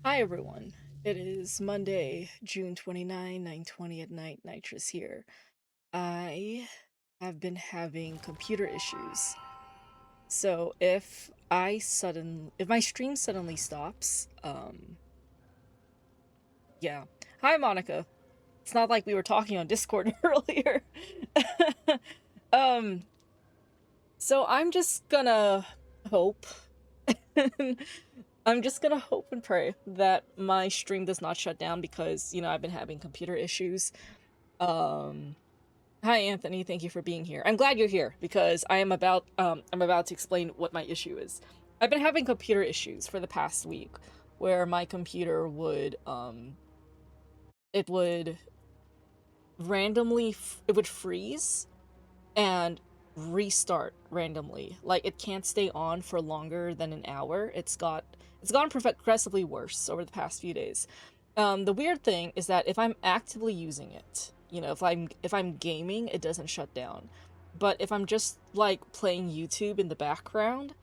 Hi everyone. It is Monday, June 29, 9:20 at night. Nitrous here. I have been having computer issues. So if my stream suddenly stops, yeah. Hi Monica. It's not like we were talking on Discord earlier. um so I'm just gonna hope I'm just gonna hope and pray that my stream does not shut down because, I've been having computer issues. Um, Hi Anthony, thank you for being here. I'm glad you're here because I'm about to explain what my issue is. I've been having computer issues for the past week where my computer would it would it would freeze and restart randomly. Like it can't stay on for longer than an hour. It's gotten progressively worse over the past few days. The weird thing is that if I'm actively using it, if I'm gaming, it doesn't shut down. But if I'm just like playing YouTube in the background,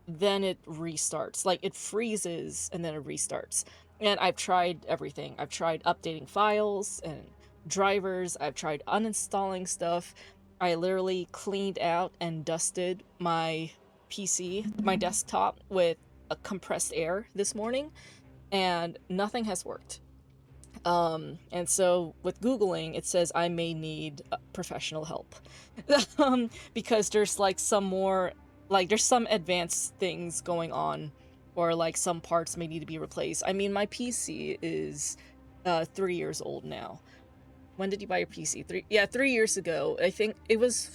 then it restarts. Like it freezes and then it restarts. And I've tried everything. I've tried updating files and drivers. I've tried uninstalling stuff. I literally cleaned out and dusted my PC, my desktop, with a compressed air this morning, and nothing has worked. And so with Googling, it says I may need professional help. Because there's like there's some advanced things going on, or like some parts may need to be replaced. I mean, my PC is 3 years old now. When did you buy your PC? 3 years ago. I think it was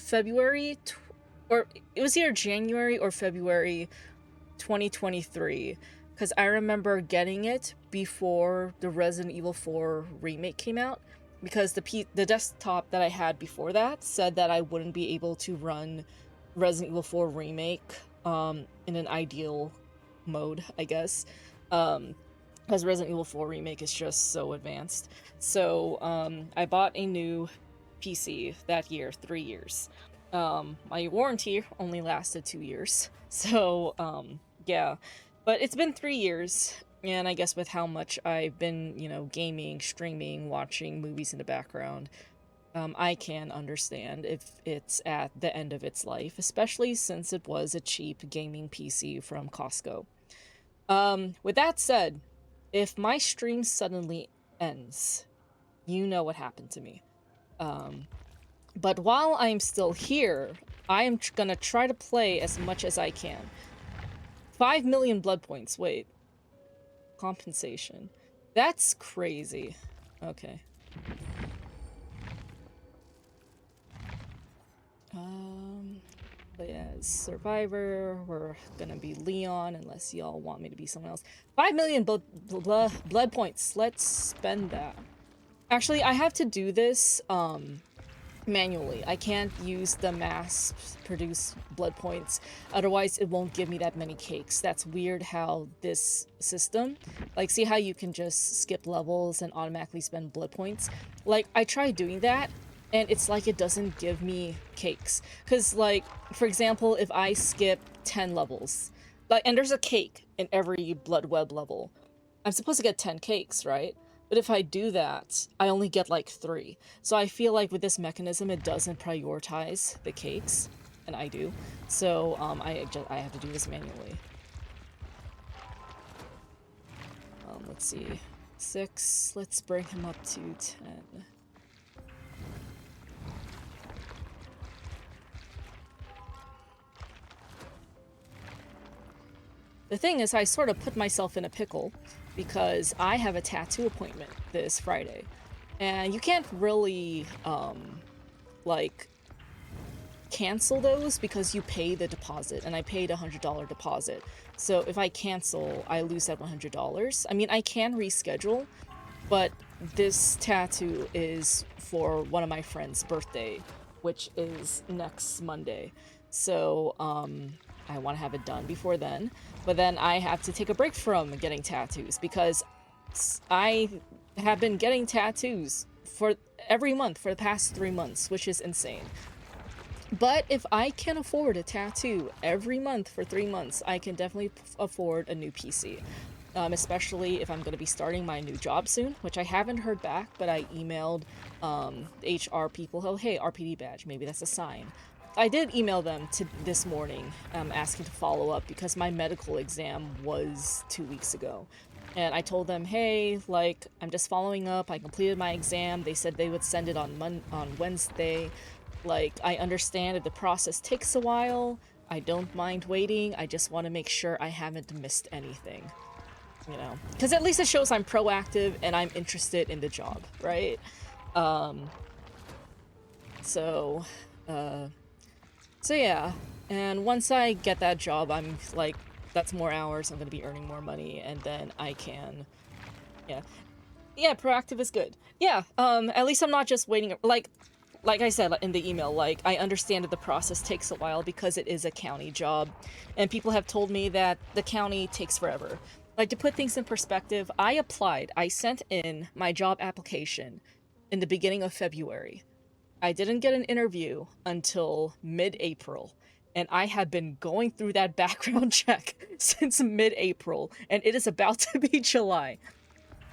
or it was either January or February 2023, because I remember getting it before the Resident Evil 4 remake came out, because the desktop that I had before that said that I wouldn't be able to run Resident Evil 4 remake in an ideal mode, I guess. Because Resident Evil 4 remake is just so advanced. So I bought a new PC that year, 3 years. My warranty only lasted 2 years. So yeah, but it's been 3 years, and I guess with how much I've been, gaming, streaming, watching movies in the background, I can understand if it's at the end of its life, especially since it was a cheap gaming PC from Costco. With that said, if my stream suddenly ends, you know what happened to me. But while I'm still here, I am gonna try to play as much as I can. 5 million blood points. Wait. Compensation. That's crazy. Okay. But yeah, as Survivor, we're gonna be Leon unless y'all want me to be someone else. 5 million blood points. Let's spend that. Actually, I have to do this, manually. I can't use the mass produce blood points, otherwise it won't give me that many cakes. That's weird how this system, like, see how you can just skip levels and automatically spend blood points? Like, I tried doing that and it's like it doesn't give me cakes, because, like, for example, if I skip 10 levels, like, and there's a cake in every blood web level, I'm supposed to get 10 cakes, right? But if I do that, I only get like 3. So I feel like with this mechanism, it doesn't prioritize the cakes, and I do. So I have to do this manually. Let's see, 6. Let's bring him up to 10. The thing is, I sort of put myself in a pickle because I have a tattoo appointment this Friday, and you can't really like cancel those because you pay the deposit, and I paid a $100 deposit. So if I cancel, I lose that $100. I mean, I can reschedule, but this tattoo is for one of my friend's birthday, which is next Monday. So I want to have it done before then, but then I have to take a break from getting tattoos because I have been getting tattoos for every month for the past 3 months, which is insane. But if I can afford a tattoo every month for 3 months, I can definitely afford a new PC. especially if I'm going to be starting my new job soon, which I haven't heard back, but I emailed the HR people, oh, hey, RPD badge, maybe that's a sign. I did email them this morning, asking to follow up because my medical exam was 2 weeks ago. And I told them, hey, like, I'm just following up. I completed my exam. They said they would send it on Wednesday. Like, I understand if the process takes a while. I don't mind waiting. I just want to make sure I haven't missed anything. You know, because at least it shows I'm proactive and I'm interested in the job, right? Um, so, uh, so yeah. And once I get that job, I'm like, that's more hours, I'm gonna be earning more money, and then I can, yeah. Yeah, proactive is good. Yeah, at least I'm not just waiting, like I said in the email, like, I understand that the process takes a while because it is a county job, and people have told me that the county takes forever. Like, to put things in perspective, I sent in my job application in the beginning of February. I didn't get an interview until mid-April, and I have been going through that background check since mid-April, and it is about to be July.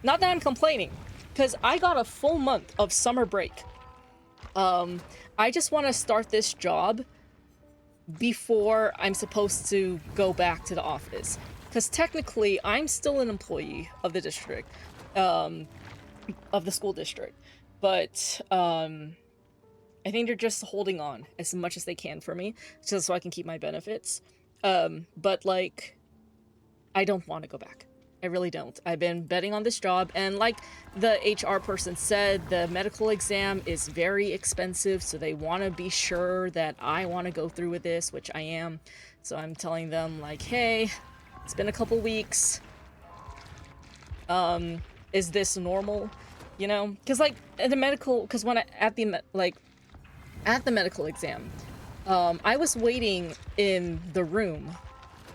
Not that I'm complaining, because I got a full month of summer break. I just want to start this job before I'm supposed to go back to the office. Because technically, I'm still an employee of the district, of the school district. But, I think they're just holding on as much as they can for me, just so I can keep my benefits. But, like, I don't want to go back. I really don't. I've been betting on this job, and like the HR person said, the medical exam is very expensive, so they want to be sure that I want to go through with this, which I am. So I'm telling them, like, hey, it's been a couple weeks. Is this normal? You know? Because, like, the medical, because when at the medical exam, I was waiting in the room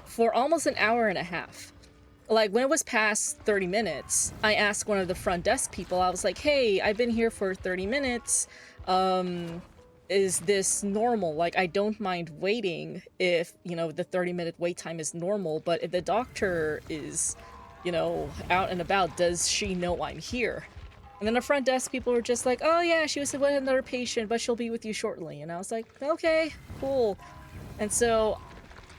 for almost an hour and a half. Like, when it was past 30 minutes, I asked one of the front desk people, I was like, hey, I've been here for 30 minutes. Is this normal? Like, I don't mind waiting if, you know, the 30-minute wait time is normal, but if the doctor is, you know, out and about, does she know I'm here? And then the front desk people were just like, oh yeah, she was with another patient, but she'll be with you shortly. And I was like, okay, cool. And so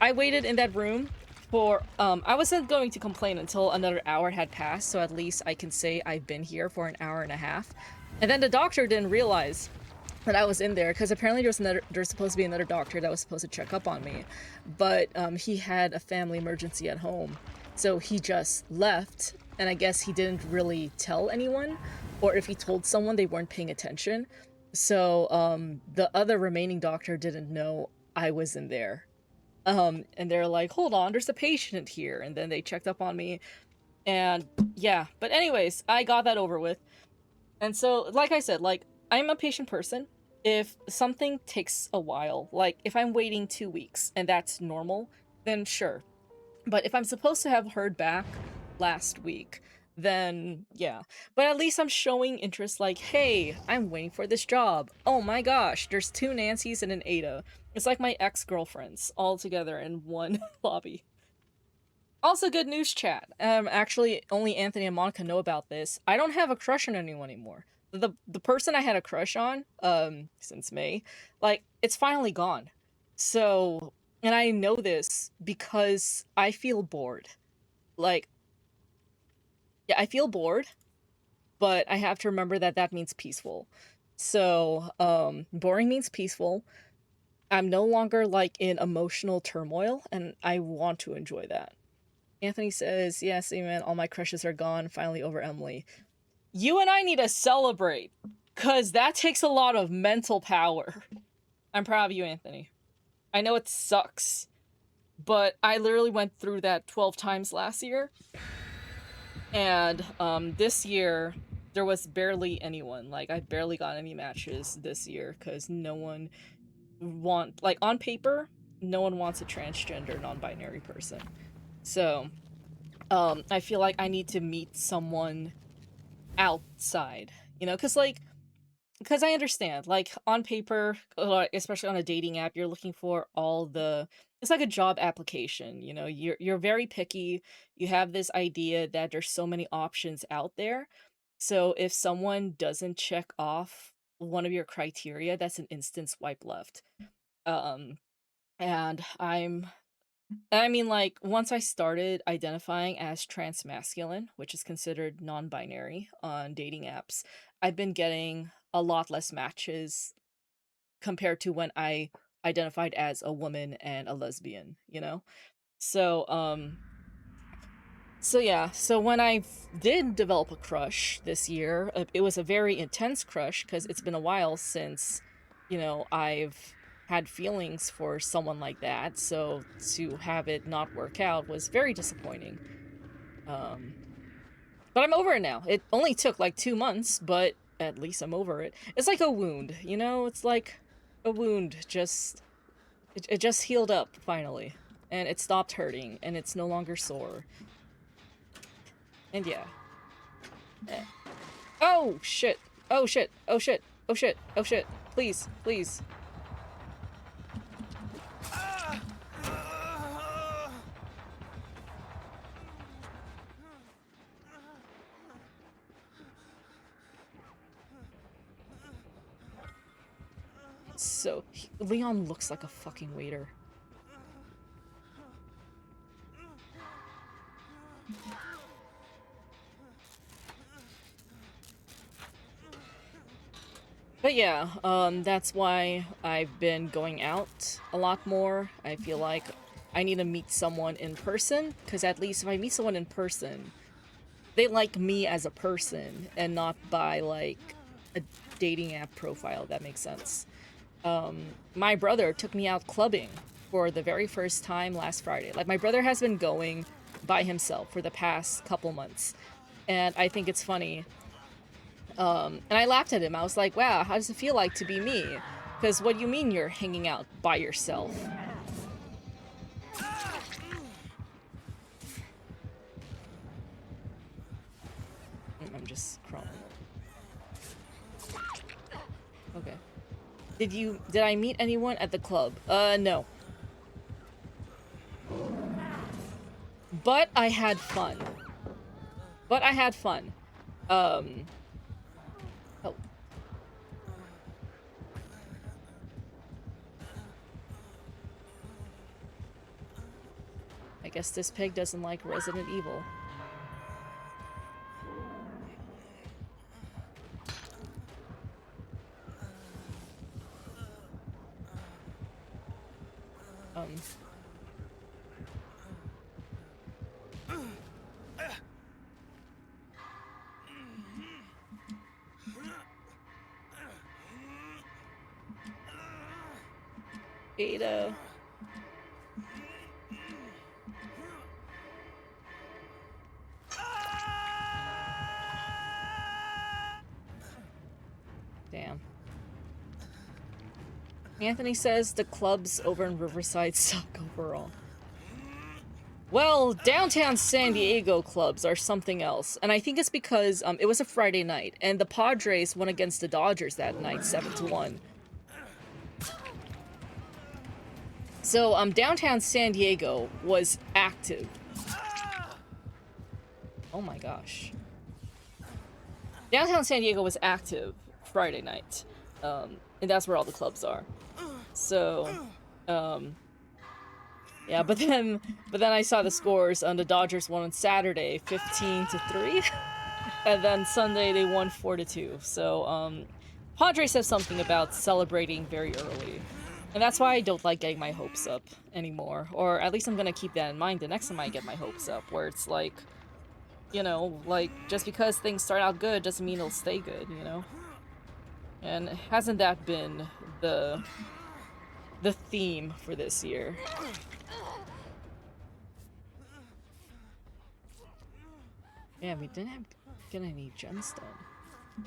I waited in that room for, I wasn't going to complain until another hour had passed, so at least I can say I've been here for an hour and a half. And then the doctor didn't realize that I was in there, because apparently there's supposed to be another doctor that was supposed to check up on me. But, he had a family emergency at home, so he just left, and I guess he didn't really tell anyone, or if he told someone, they weren't paying attention. So, the other remaining doctor didn't know I was in there. And they're like, hold on, there's a patient here. And then they checked up on me. And yeah, but anyways, I got that over with. And so, like I said, like, I'm a patient person. If something takes a while, like if I'm waiting 2 weeks and that's normal, then sure. But if I'm supposed to have heard back last week, then yeah. But at least I'm showing interest, like, hey, I'm waiting for this job. Oh my gosh, there's 2 Nancys and an Ada. It's like my ex-girlfriends all together in one lobby. Also, good news, chat. Actually, only Anthony and Monica know about this. I don't have a crush on anyone anymore. The person I had a crush on, since May, like, it's finally gone. So, and I know this because I feel bored. Like, yeah, I feel bored, but I have to remember that that means peaceful. So, boring means peaceful. I'm no longer, like, in emotional turmoil, and I want to enjoy that. Anthony says, yes, amen, all my crushes are gone, finally over Emily. You and I need to celebrate, because that takes a lot of mental power. I'm proud of you, Anthony. I know it sucks, but I literally went through that 12 times last year. And this year, there was barely anyone. Like, I barely got any matches this year, because no one like, on paper, no one wants a transgender, non-binary person. So, I feel like I need to meet someone outside, you know, because I understand, like, on paper, especially on a dating app, you're looking for all the it's like a job application, you know, you're very picky. You have this idea that there's so many options out there. So if someone doesn't check off one of your criteria, that's an instant swipe left. Um and I mean, like, once I started identifying as transmasculine, which is considered non-binary on dating apps, I've been getting a lot less matches compared to when I identified as a woman and a lesbian, you know? So, so yeah, so when did develop a crush this year, it was a very intense crush because it's been a while since, you know, I've had feelings for someone like that. So to have it not work out was very disappointing. Um, but I'm over it now. It only took like 2 months, but at least I'm over it. It's like a wound, you know? It's like a wound. It just healed up finally, and it stopped hurting, and it's no longer sore. And yeah. Eh. Oh, shit. Oh, shit. Oh, shit. Oh, shit. Oh, shit. Please. Please. So, Leon looks like a fucking waiter. But yeah, that's why I've been going out a lot more. I feel like I need to meet someone in person, because at least if I meet someone in person, they like me as a person and not by, like, a dating app profile, if that makes sense. My brother took me out clubbing for the very first time last Friday. Like, my brother has been going by himself for the past couple months, and I think it's funny. And I laughed at him. I was like, wow, how does it feel like to be me? Because what do you mean you're hanging out by yourself? I'm just crawling. Okay. Did I meet anyone at the club? No. But I had fun. Oh. I guess this pig doesn't like Resident Evil. Ada. Damn. Anthony says the clubs over in Riverside suck overall. Well, downtown San Diego clubs are something else, and I think it's because it was a Friday night, and the Padres won against the Dodgers that night, 7-1. So, downtown San Diego was active. Oh my gosh. Downtown San Diego was active Friday night, and that's where all the clubs are. So, yeah, but then I saw the scores. The Dodgers won on Saturday, 15-3, and then Sunday they won 4-2. So, Padres have something about celebrating very early, and that's why I don't like getting my hopes up anymore. Or at least I'm gonna keep that in mind the next time I get my hopes up, where it's like, you know, like, just because things start out good doesn't mean it'll stay good, you know? And hasn't that been the theme for this year? Yeah, we didn't get any gens done.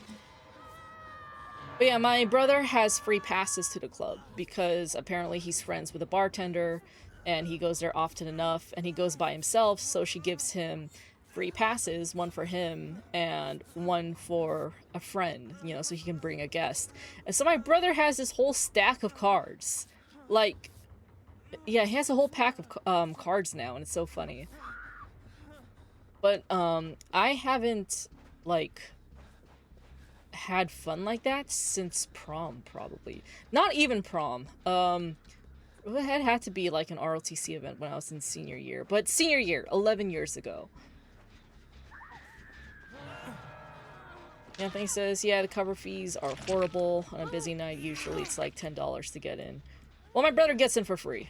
But yeah, my brother has free passes to the club because apparently he's friends with a bartender and he goes there often enough, and he goes by himself, so she gives him free passes, one for him and one for a friend, you know, so he can bring a guest. And so my brother has this whole stack of cards. Like, Yeah, he has a whole pack of cards now, and it's so funny. But I haven't like had fun like that since prom, probably. Not even prom. It had to be like an ROTC event when I was in senior year, but senior year, 11 years ago. Anthony says, yeah, the cover fees are horrible. On a busy night, usually it's like $10 to get in. Well, my brother gets in for free.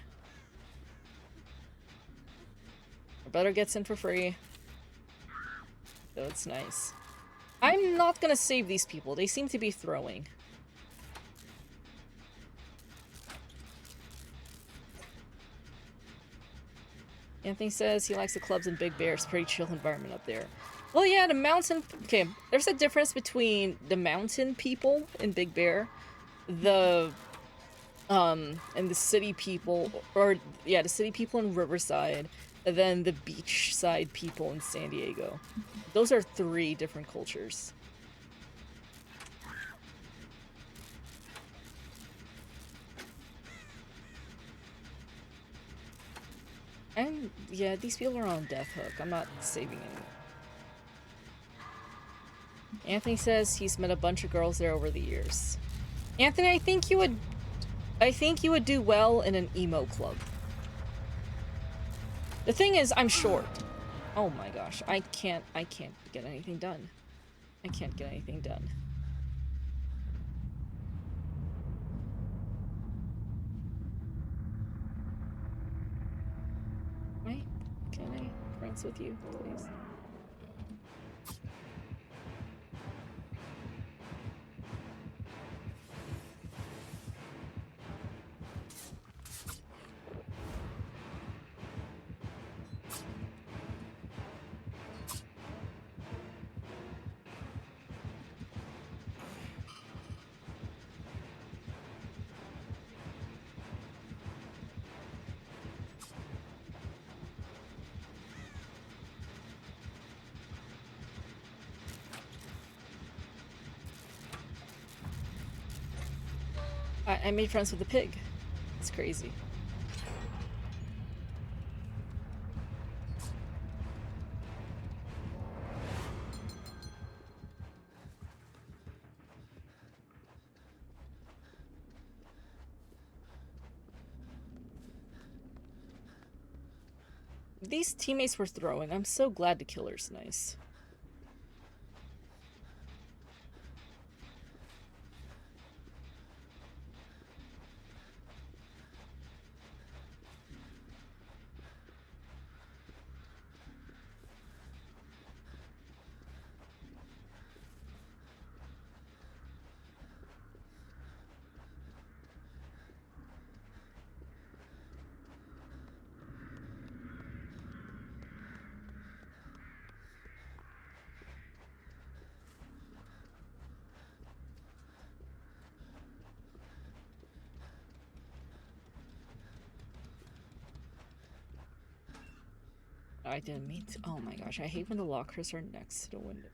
My brother gets in for free. So it's nice. I'm not gonna save these people. They seem to be throwing. Anthony says he likes the clubs in Big Bear. It's a pretty chill environment up there. Well, yeah, the mountain... Okay, there's a difference between the mountain people in Big Bear, and the city people, or, yeah, the city people in Riverside, and then the beachside people in San Diego. Those are 3 different cultures. And, yeah, these people are on death hook. I'm not saving anyone. Anthony says he's met a bunch of girls there over the years. Anthony, I think you would do well in an emo club. The thing is, I'm short. Oh my gosh, I can't get anything done. I can't get anything done. Wait, can I friends with you, please? I made friends with a pig. It's crazy. These teammates were throwing. I'm so glad the killer's nice. I didn't mean to. Oh my gosh, I hate when the lockers are next to the window.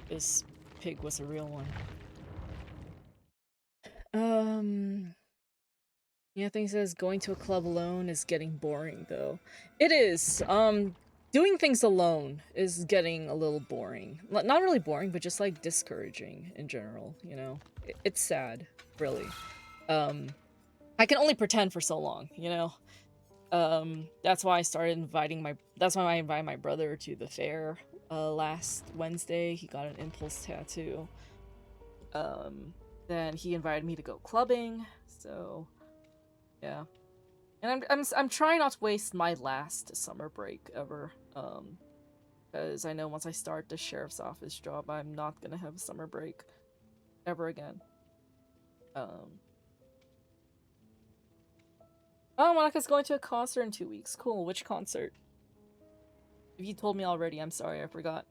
This pig was a real one. Yeah, thing says going to a club alone is getting boring though. It is. Doing things alone is getting a little boring. Not really boring, but just like discouraging in general, you know? It's sad, really. I can only pretend for so long, you know? That's why I started that's why I invited my brother to the fair last Wednesday. He got an impulse tattoo. Then he invited me to go clubbing, so yeah. And I'm trying not to waste my last summer break ever, because I know once I start the sheriff's office job, I'm not gonna have a summer break ever again. Oh, Monica's going to a concert in 2 weeks. Cool. Which concert? If you told me already, I'm sorry, I forgot.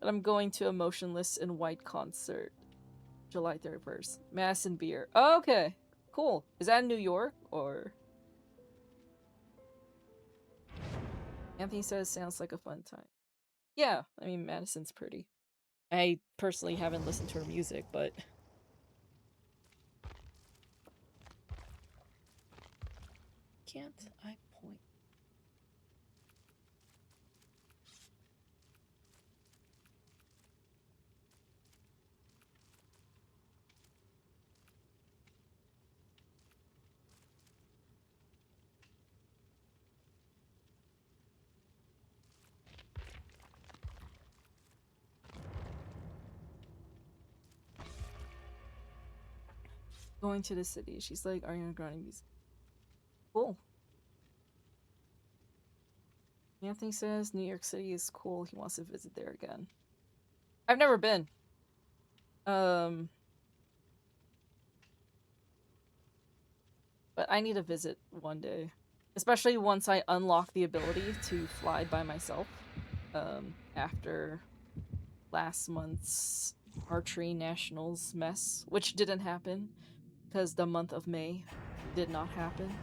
And I'm going to a Motionless in White concert. July 31st. Mass and beer. Oh, okay. Cool. Is that in New York or? Anthony says sounds like a fun time. Yeah, I mean Madison's pretty. I personally haven't listened to her music, but can't I point? Going to the city. She's like, Ariana Grande music. Cool. Anthony says New York City is cool. He wants to visit there again. I've never been. But I need to visit one day. Especially once I unlock the ability to fly by myself. After last month's archery nationals mess, which didn't happen because the month of May did not happen.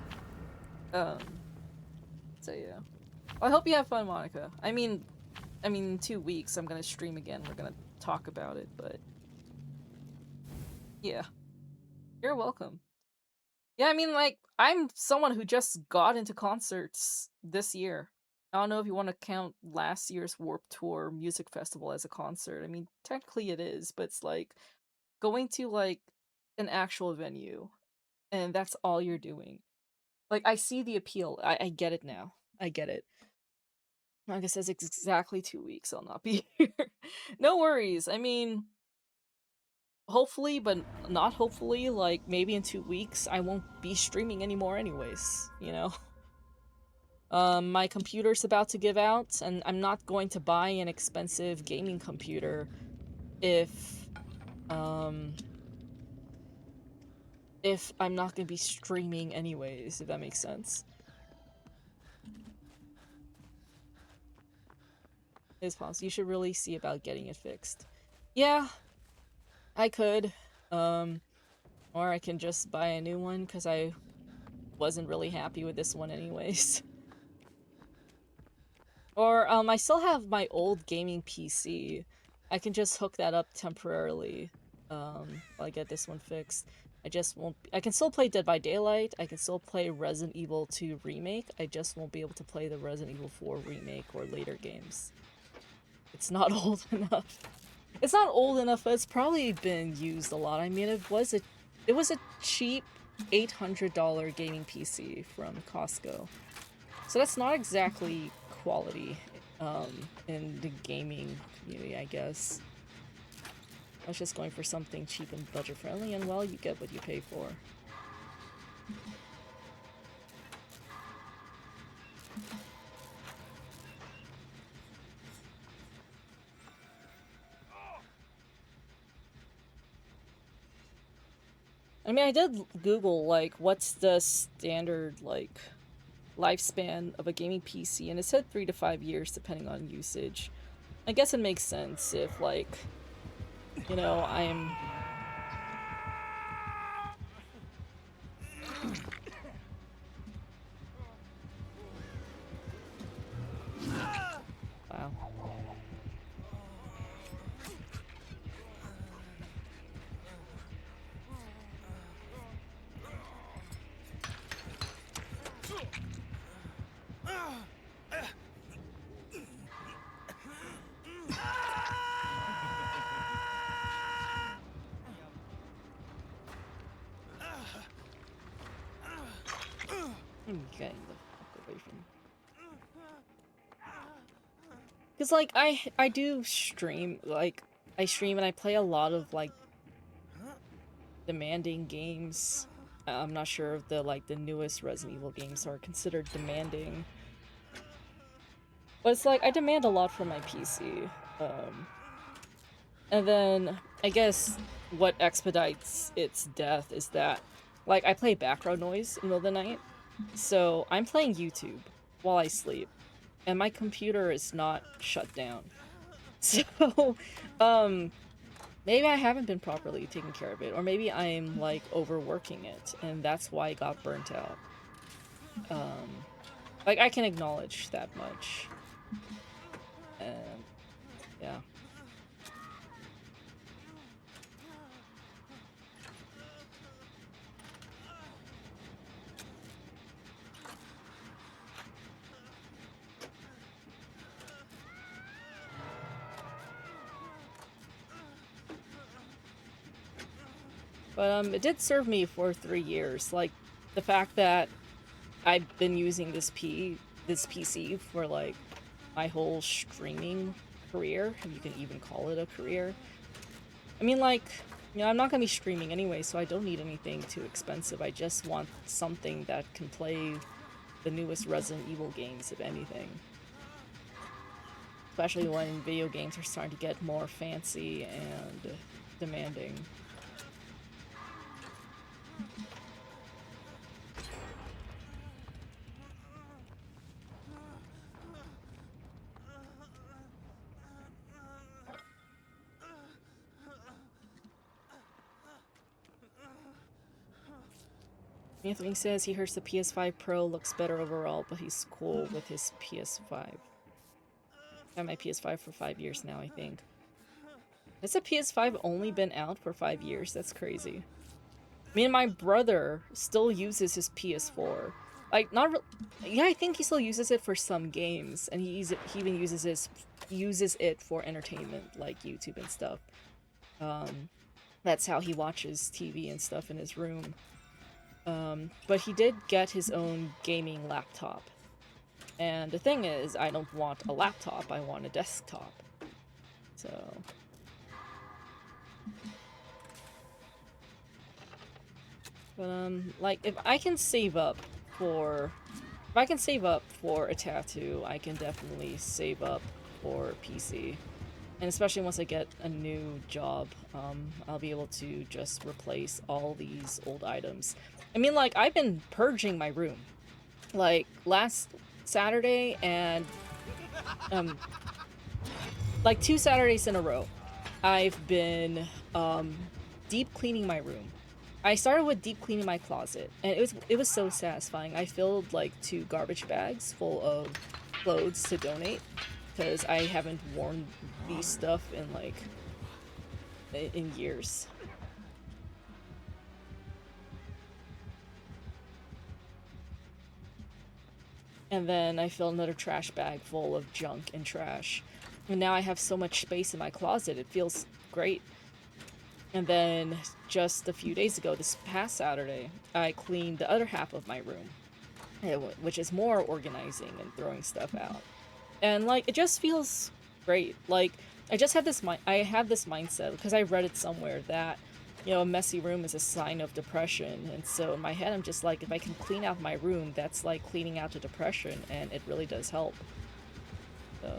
So yeah. Well, I hope you have fun, Monica. I mean, in 2 weeks I'm gonna stream again. We're gonna talk about it, but yeah. You're welcome. Yeah, I mean, like, I'm someone who just got into concerts this year. I don't know if you want to count last year's Warped Tour Music Festival as a concert. I mean, technically it is, but it's like going to like an actual venue and that's all you're doing. Like, I see the appeal. I get it now. I get it. Like I says, exactly 2 weeks I'll not be here. No worries. I mean, hopefully, but not hopefully, like, maybe in 2 weeks, I won't be streaming anymore anyways, you know? My computer's about to give out, and I'm not going to buy an expensive gaming computer if I'm not gonna be streaming anyways, if that makes sense. It's possible. You should really see about getting it fixed. Yeah, I could. Or I can just buy a new one, because I wasn't really happy with this one anyways. Or, I still have my old gaming PC. I can just hook that up temporarily, while I get this one fixed. I just won't- I can still play Dead by Daylight, I can still play Resident Evil 2 Remake, I just won't be able to play the Resident Evil 4 Remake or later games. It's not old enough. It's not old enough, but it's probably been used a lot. I mean, it was a cheap $800 gaming PC from Costco. So that's not exactly quality, in the gaming community, I guess. I was just going for something cheap and budget-friendly, and well, you get what you pay for. I mean, I did Google, like, what's the standard, like, lifespan of a gaming PC, and it said 3 to 5 years, depending on usage. I guess it makes sense if, like, you know, I'm... Wow. I'm getting the fuck away from... Because, like, I do stream, like, I stream and I play a lot of, like, demanding games. I'm not sure if the newest Resident Evil games are considered demanding. But it's like, I demand a lot from my PC. And then, I guess, what expedites its death is that, like, I play background noise in the middle of the night. So, I'm playing YouTube while I sleep. And my computer is not shut down. So, um, maybe I haven't been properly taking care of it, or maybe I'm like overworking it, and that's why it got burnt out. Like I can acknowledge that much, and yeah. But it did serve me for 3 years. Like the fact that I've been using this PC for like my whole streaming career, if you can even call it a career. I mean, like, you know, I'm not gonna be streaming anyway, so I don't need anything too expensive. I just want something that can play the newest Resident Evil games, if anything. Especially when video games are starting to get more fancy and demanding. Anthony says he hears the PS5 Pro looks better overall, but he's cool with his PS5. I've had my PS5 for 5 years now, I think. Has the PS5 only been out for 5 years? That's crazy. Me and my brother still uses his PS4. Like, yeah, I think he still uses it for some games, and he even uses it for entertainment, like YouTube and stuff. That's how he watches TV and stuff in his room. But he did get his own gaming laptop. And the thing is, I don't want a laptop, I want a desktop. So... But, like, if I can save up for a tattoo, I can definitely save up for PC. And especially once I get a new job, I'll be able to just replace all these old items. I mean, like, I've been purging my room. Like, last Saturday and, like, 2 Saturdays in a row, I've been, deep cleaning my room. I started with deep cleaning my closet, and it was so satisfying. I filled like 2 garbage bags full of clothes to donate, because I haven't worn these stuff in like in years. And then I filled another trash bag full of junk and trash. And now I have so much space in my closet, it feels great. And then just a few days ago, this past Saturday, I cleaned the other half of my room, which is more organizing and throwing stuff out. And like, it just feels great. Like, I just had this I have this mindset because I read it somewhere that, you know, a messy room is a sign of depression. And so in my head, I'm just like, if I can clean out my room, that's like cleaning out the depression, and it really does help. So...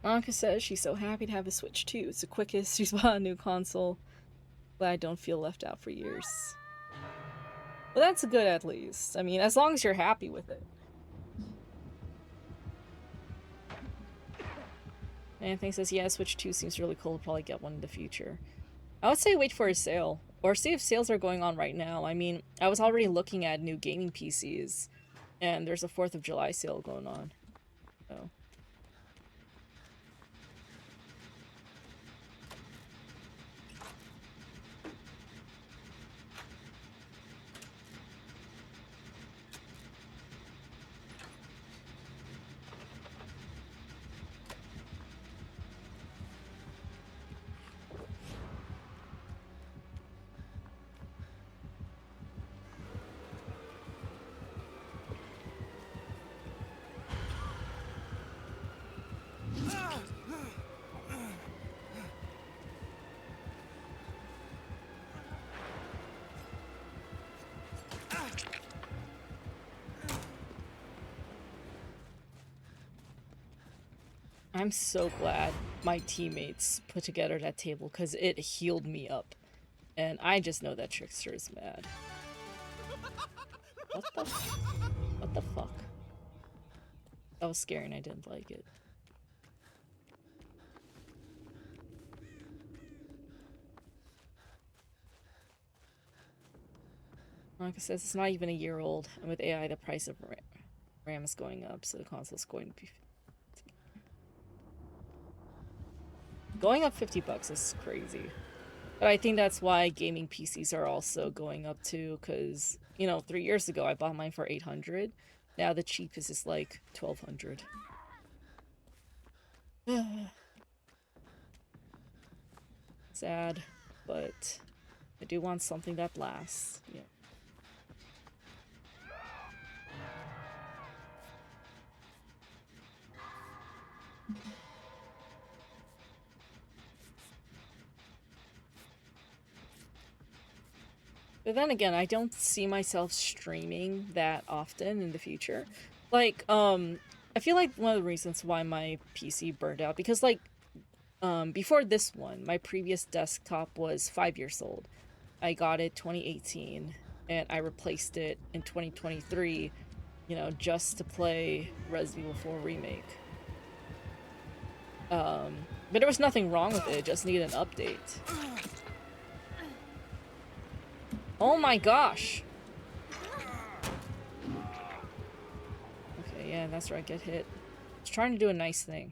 Monica says she's so happy to have a Switch too. It's the quickest she's bought a new console. Glad I don't feel left out for years. Well, that's good at least. I mean, as long as you're happy with it. Anthony says, yeah, Switch 2 seems really cool. I'll probably get one in the future. I would say wait for a sale. Or see if sales are going on right now. I mean, I was already looking at new gaming PCs. And there's a 4th of July sale going on. So... I'm so glad my teammates put together that table because it healed me up. And I just know that Trickster is mad. What the fuck? That was scary and I didn't like it. Like I said, it's not even a year old, and with AI, the price of RAM is going up, so the console's going to be going up $50 is crazy. But I think that's why gaming PCs are also going up too, because, you know, 3 years ago I bought mine for $800. Now the cheapest is like $1,200. Sad, but I do want something that lasts. Yeah. But then again, I don't see myself streaming that often in the future. Like, I feel like one of the reasons why my PC burned out, because like, before this one, my previous desktop was 5 years old. I got it 2018, and I replaced it in 2023, you know, just to play Resident Evil 4 Remake. But there was nothing wrong with it, just needed an update. Oh my gosh! Okay, yeah, that's where I get hit. I was trying to do a nice thing.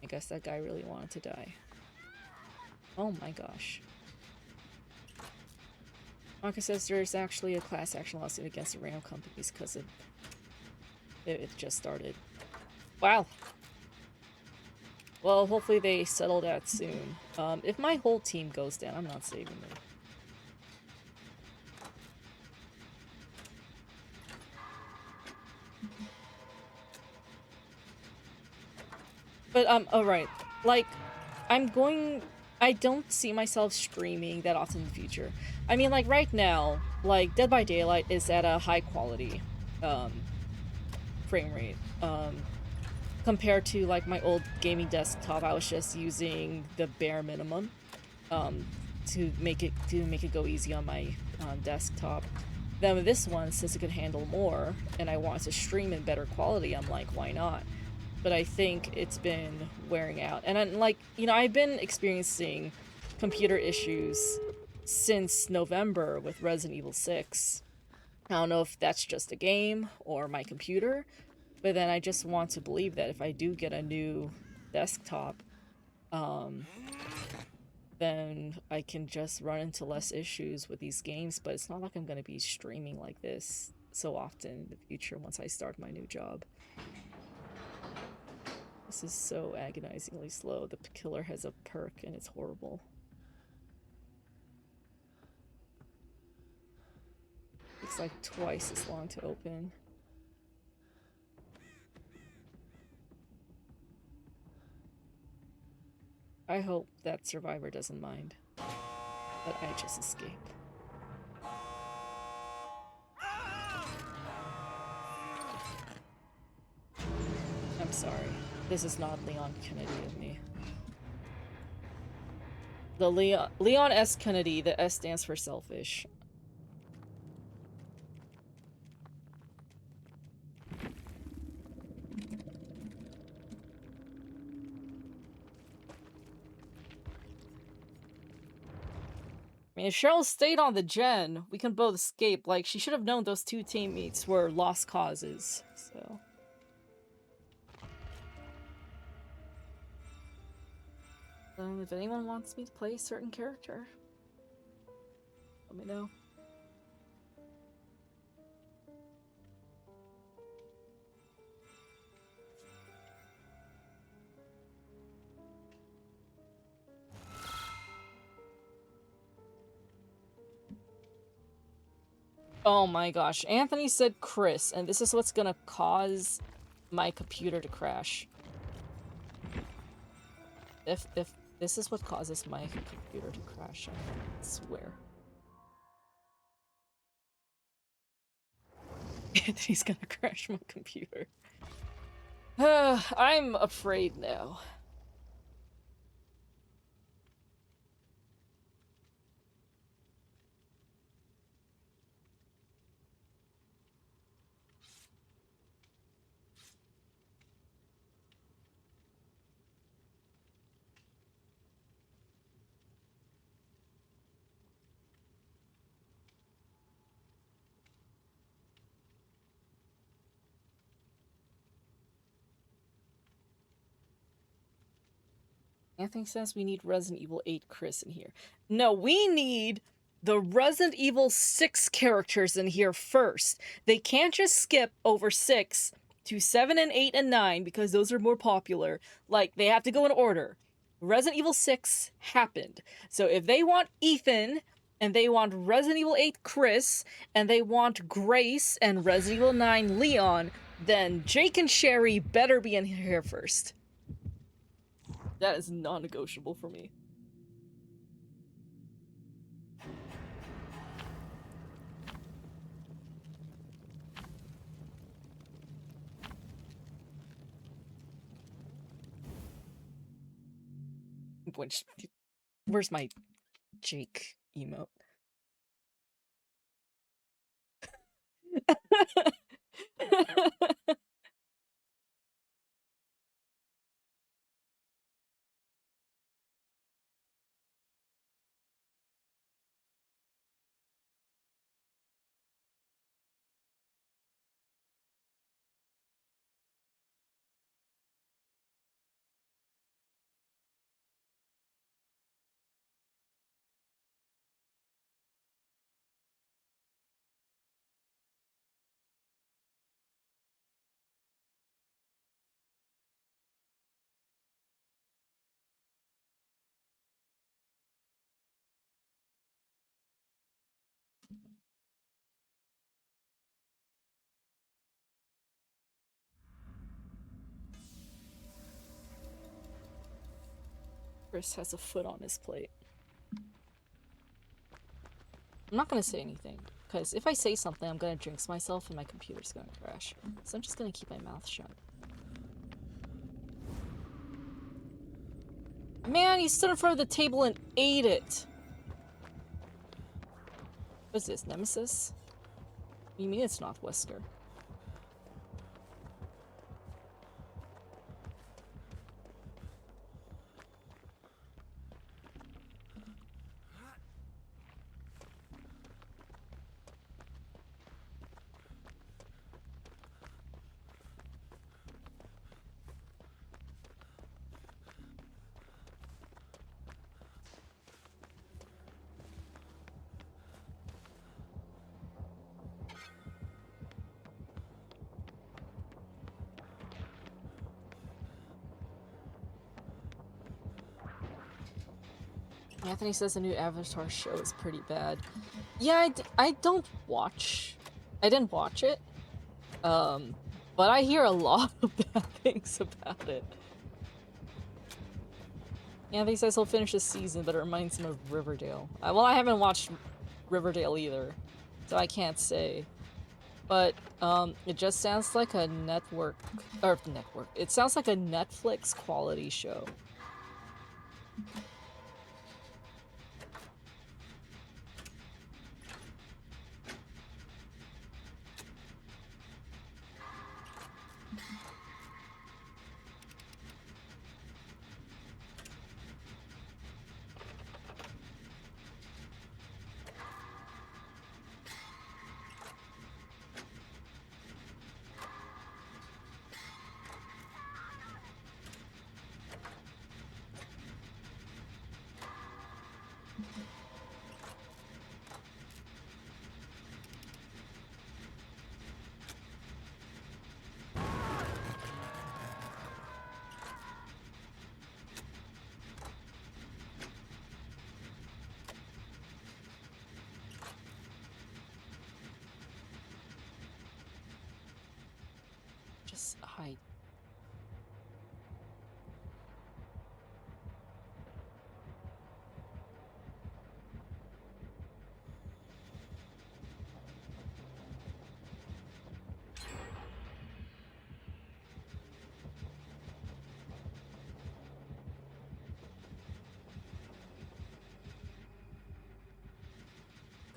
I guess that guy really wanted to die. Oh my gosh. Maka says there's actually a class action lawsuit against the RAM companies because it just started. Wow. Well, hopefully they settle that soon. If my whole team goes down, I'm not saving them. But, alright. Like, I don't see myself streaming that often in the future. I mean, like, right now, like, Dead by Daylight is at a high quality, frame rate. Compared to, like, my old gaming desktop, I was just using the bare minimum, to make it go easy on my, desktop. Then with this one, since it could handle more, and I wanted to stream in better quality, I'm like, why not? But I think it's been wearing out. And I'm like, you know, I've been experiencing computer issues since November with Resident Evil 6. I don't know if that's just a game or my computer, but then I just want to believe that if I do get a new desktop, then I can just run into less issues with these games, but it's not like I'm going to be streaming like this so often in the future once I start my new job. This is so agonizingly slow. The killer has a perk and it's horrible. It's like twice as long to open. I hope that survivor doesn't mind that I just escape. I'm sorry. This is not Leon Kennedy of me. The Leon S. Kennedy, the S stands for selfish. I mean, if Cheryl stayed on the gen, we can both escape. Like, she should have known those two teammates were lost causes, so... If anyone wants me to play a certain character, let me know. Oh my gosh, Anthony said Chris, and this is what's gonna cause my computer to crash. If This is what causes my computer to crash, I swear. Anthony's gonna crash my computer. I'm afraid now. Anthony says we need Resident Evil 8 Chris in here. No, we need the Resident Evil 6 characters in here first. They can't just skip over 6 to 7 and 8 and 9 because those are more popular. Like, they have to go in order. Resident Evil 6 happened. So if they want Ethan, and they want Resident Evil 8 Chris, and they want Grace and Resident Evil 9 Leon, then Jake and Sherry better be in here first. That is non-negotiable for me. Where's my Jake emote? Chris has a foot on his plate. I'm not gonna say anything, because if I say something, I'm gonna jinx myself and my computer's gonna crash. So I'm just gonna keep my mouth shut. Man, he stood in front of the table and ate it! What's this, Nemesis? What do you mean it's not Wesker? Anthony says the new Avatar show is pretty bad. Yeah, I don't watch... I didn't watch it. But I hear a lot of bad things about it. Anthony says he'll finish this season, but it reminds him of Riverdale. Well, I haven't watched Riverdale either, so I can't say. But, it just sounds like a network... It sounds like a Netflix quality show.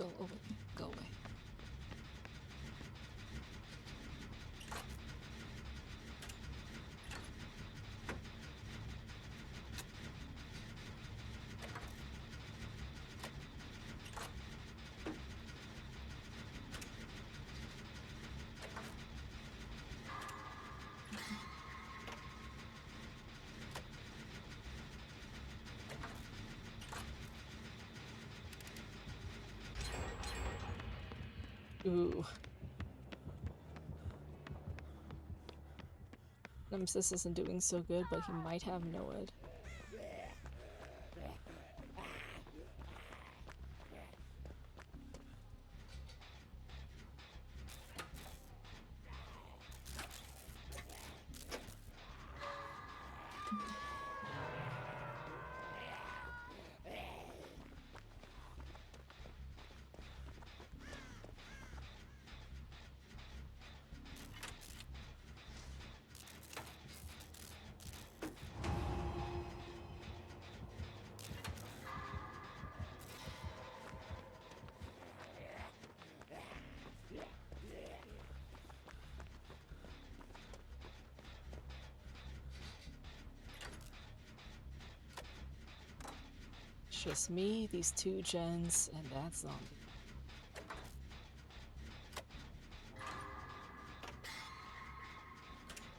go away. Go away. Ooh. Nemesis isn't doing so good, but he might have Noed. It's just me, these two gens, and that zombie.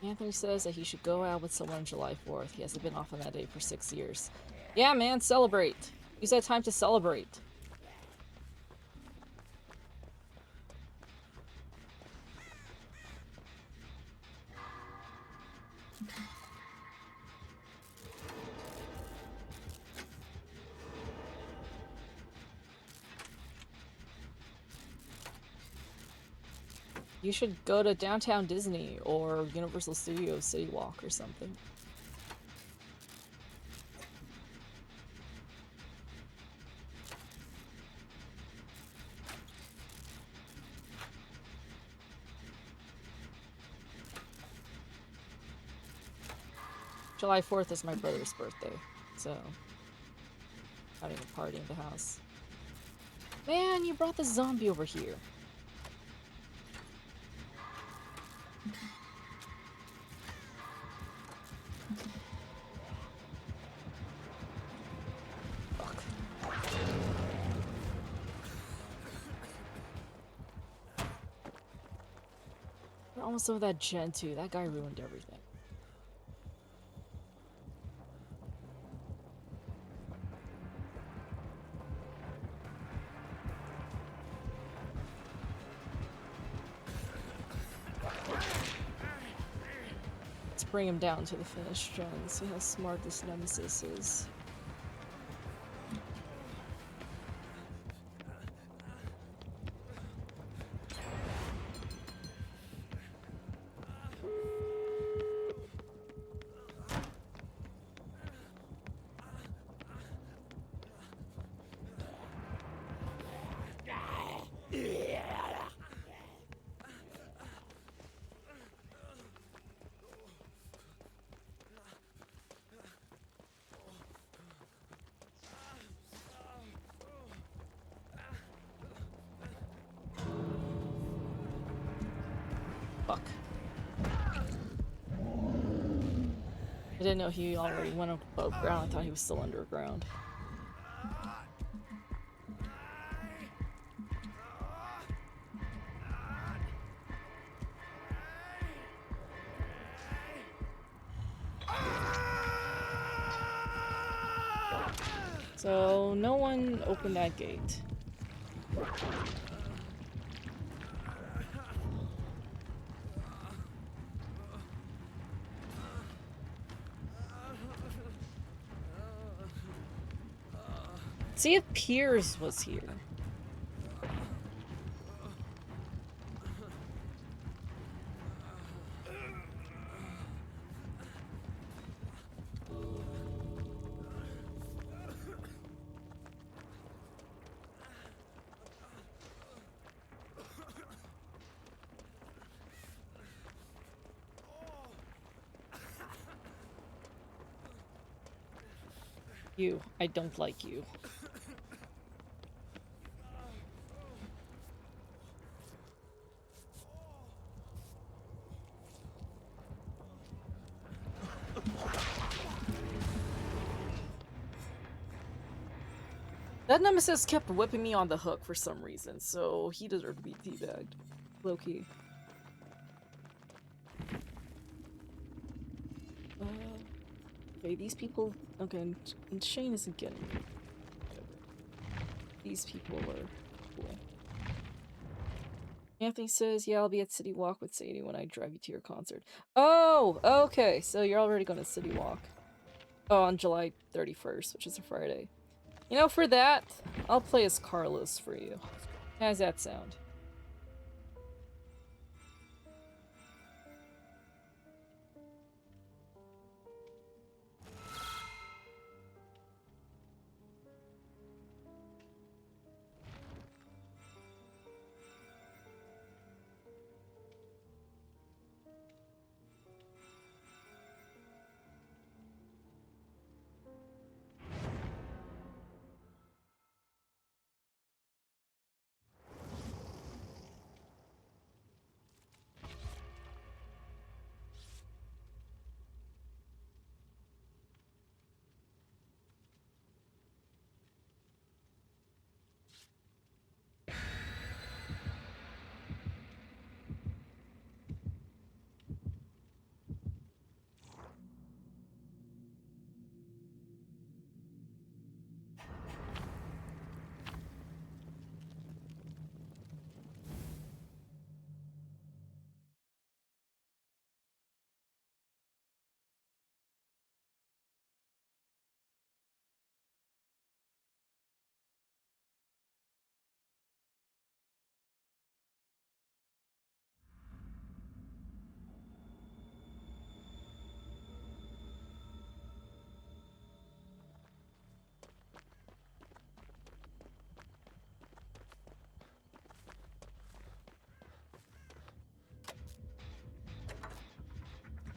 Anthony says that he should go out with someone on July 4th. He hasn't been off on that day for 6 years. Yeah, man, celebrate. Use that time to celebrate. You should go to Downtown Disney or Universal Studios City Walk or something. July 4th is my brother's birthday, so having a party in the house. Man, you brought the zombie over here. Fuck. We're almost over that gen too. That guy ruined everything. Bring him down to the finished gen, see how smart this nemesis is. Fuck. I didn't know he already went above ground. I thought he was still underground. So, no one opened that gate. See if Piers was here. You. I don't like you. That nemesis kept whipping me on the hook for some reason, so he deserved to be teabagged. Low-key. Okay, these people... Okay, and Shane isn't getting me. Whatever. These people are cool. Anthony says, yeah, I'll be at City Walk with Sadie when I drive you to your concert. Oh! Okay, so you're already going to City Walk. Oh, on July 31st, which is a Friday. You know, for that, I'll play as Carlos for you. How does that sound?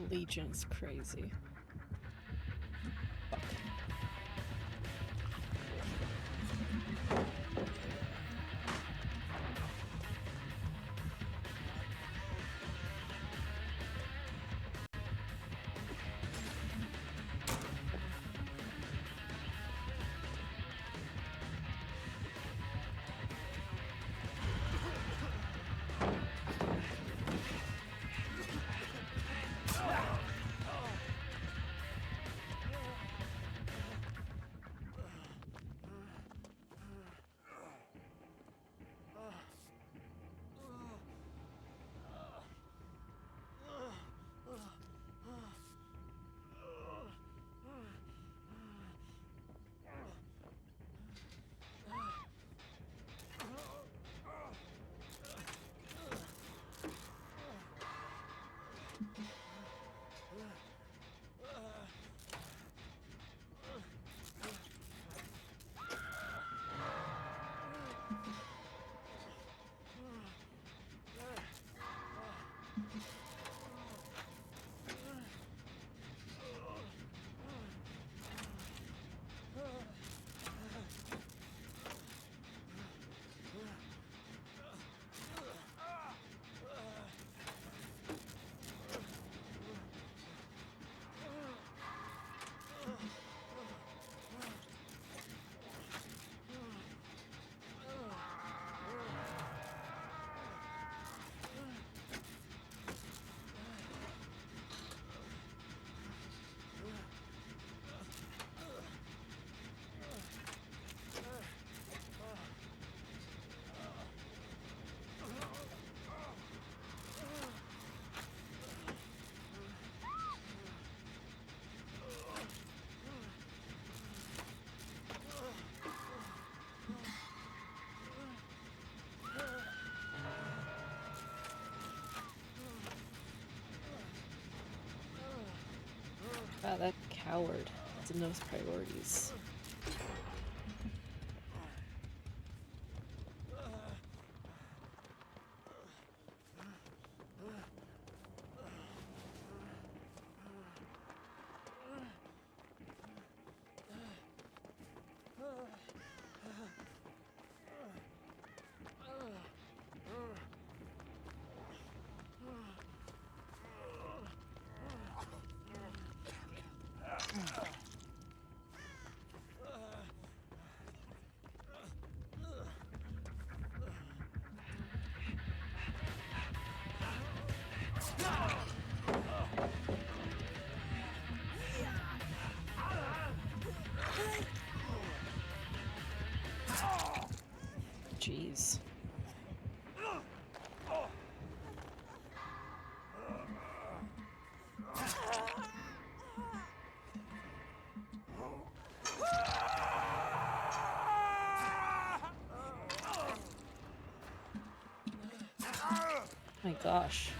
Legion's crazy. Wow, that coward has knows priorities. Jeez. My gosh.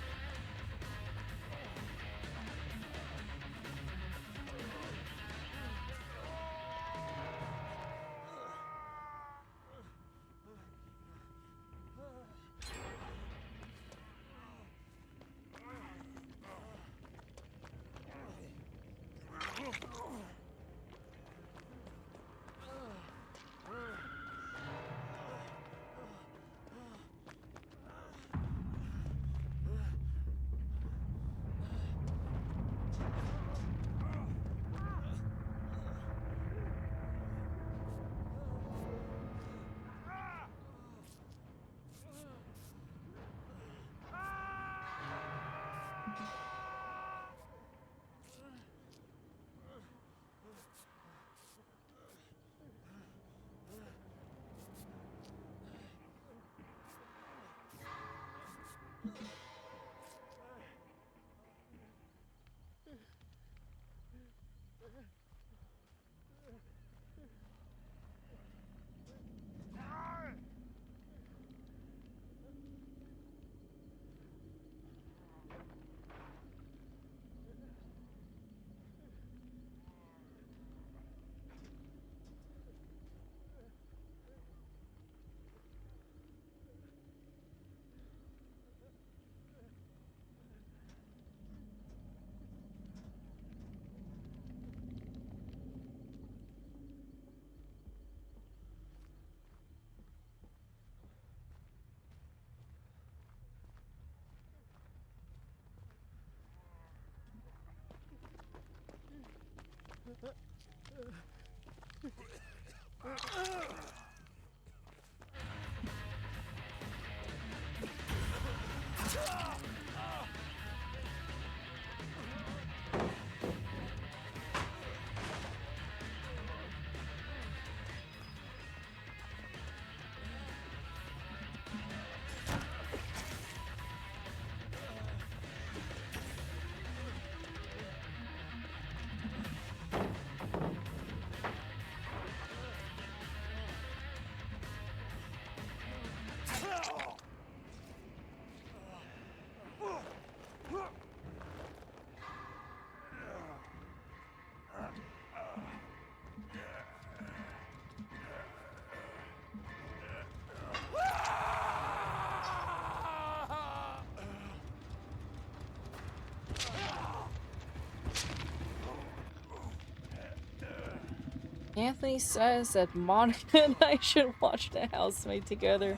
Anthony says that Monica and I should watch The Housemate together.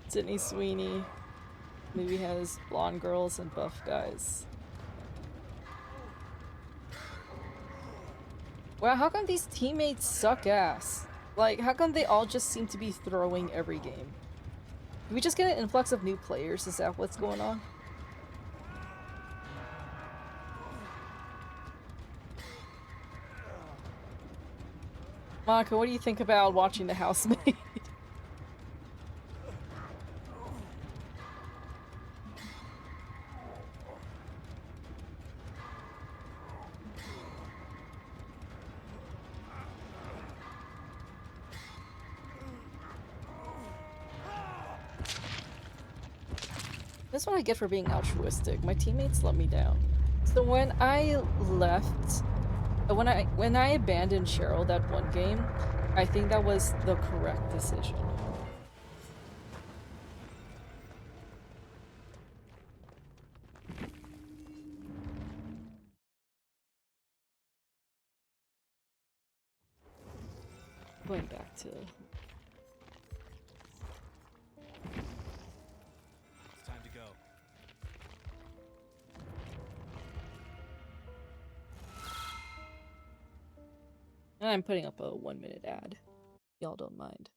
Sydney Sweeney. Movie has blonde girls and buff guys. Wow, how come these teammates suck ass? Like, how come they all just seem to be throwing every game? Did we just get an influx of new players? Is that what's going on? Monica, what do you think about watching The Housemaid? That's what I get for being altruistic. My teammates let me down. So when I left, when I abandoned Cheryl that one game, I think that was the correct decision. Going back to... It's time to go. And I'm putting up a 1-minute ad. Y'all don't mind.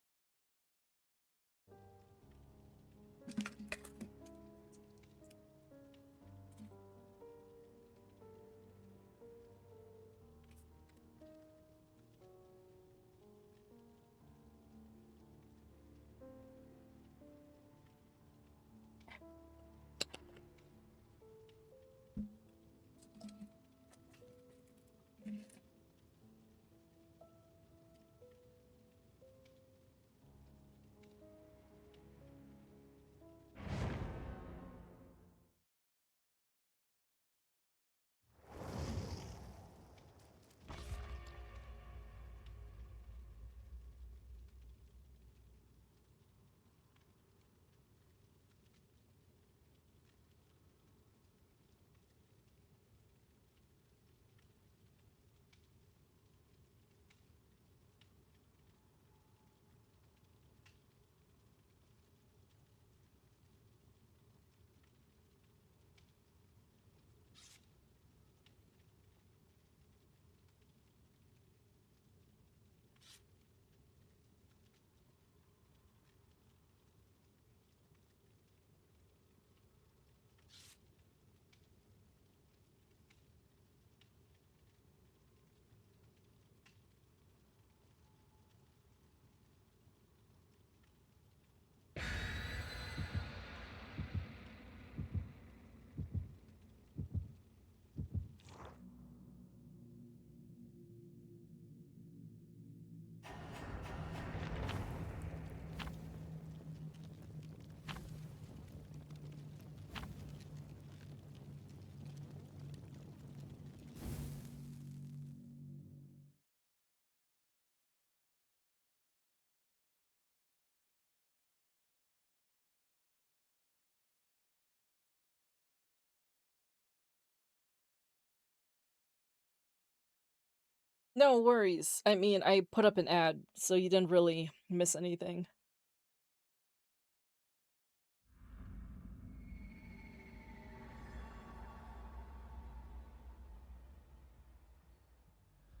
No worries. I mean, I put up an ad, so you didn't really miss anything.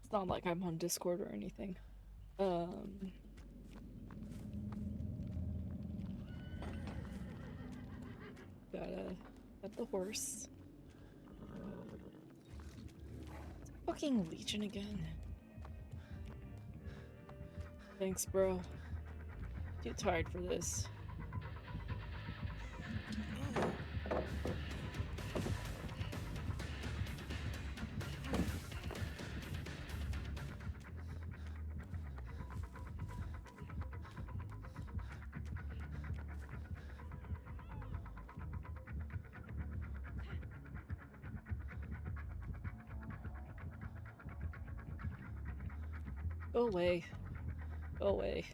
It's not like I'm on Discord or anything. Um, gotta pet the horse. Fucking Legion again. Thanks, bro. Too tired for this. Go away. Go away.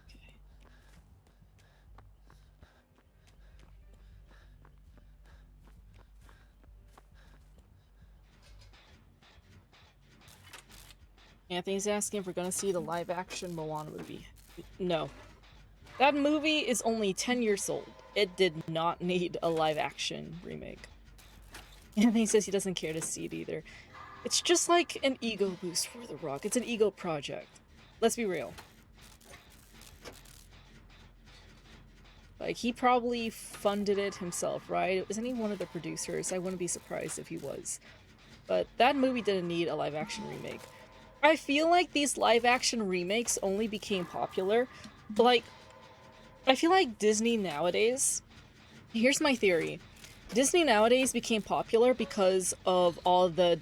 Okay. Anthony's asking if we're gonna see the live-action Moana movie. No. That movie is only 10 years old. It did not need a live-action remake. Anthony says he doesn't care to see it either. It's just like an ego boost for The Rock. It's an ego project. Let's be real. Like, he probably funded it himself, right? Isn't he one of the producers? I wouldn't be surprised if he was. But that movie didn't need a live-action remake. I feel like these live-action remakes only became popular. Like, I feel like Disney nowadays... Here's my theory. Disney nowadays became popular because of all the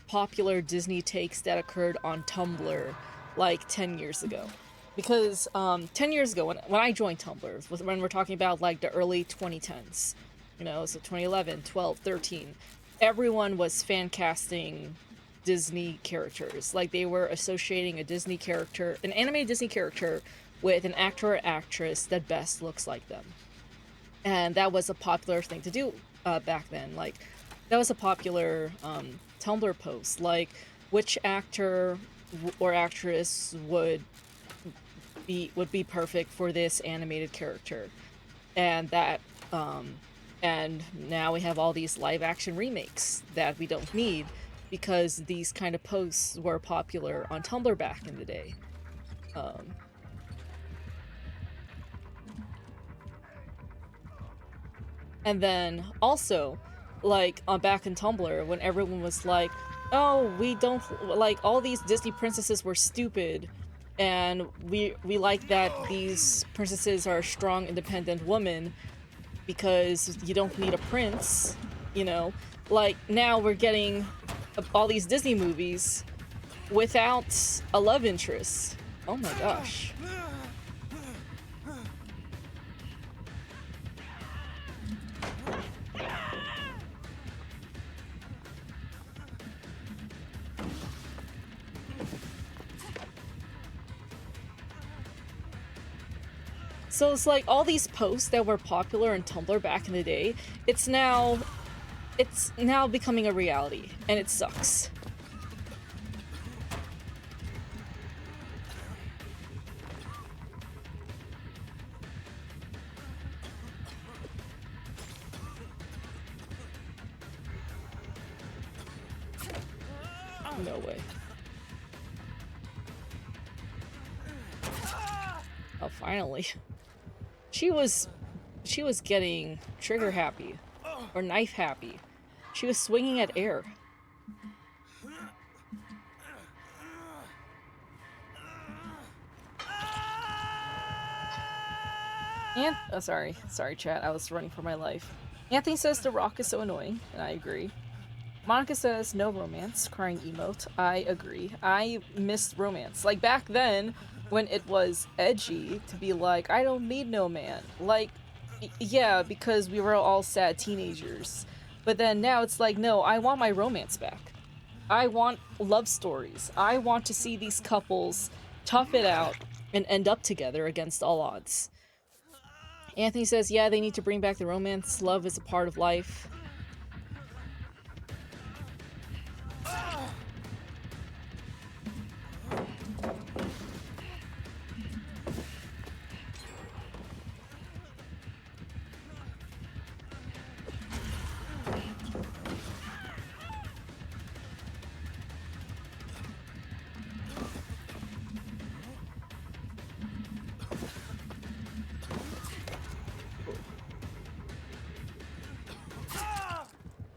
popular Disney takes that occurred on Tumblr like 10 years ago. Because 10 years ago, when I joined Tumblr, when we're talking about like the early 2010s, you know, so 2011, 12, 13, everyone was fan casting Disney characters. Like, they were associating a Disney character, an animated Disney character, with an actor or actress that best looks like them. And that was a popular thing to do back then. Like, that was a popular Tumblr post. Like, which actor or actress would be perfect for this animated character, and that and now we have all these live action remakes that we don't need because these kind of posts were popular on Tumblr back in the day. And then also, like, on back in Tumblr, when everyone was like, oh, we don't, like, all these Disney princesses were stupid, and we like that these princesses are strong, independent women, because you don't need a prince, you know? Like, now we're getting all these Disney movies without a love interest. Oh my gosh. So it's like all these posts that were popular on Tumblr back in the day, it's now becoming a reality, and it sucks. No way. Oh, finally. She was getting trigger happy, or knife happy. She was swinging at air. And oh, sorry, chat. I was running for my life. Anthony says The Rock is so annoying, and I agree. Monica says no romance, crying emote. I agree. I missed romance. Like, back then, when it was edgy to be like, I don't need no man. Like, yeah, because we were all sad teenagers. But then now it's like, no, I want my romance back. I want love stories. I want to see these couples tough it out and end up together against all odds. Anthony says, yeah, they need to bring back the romance. Love is a part of life.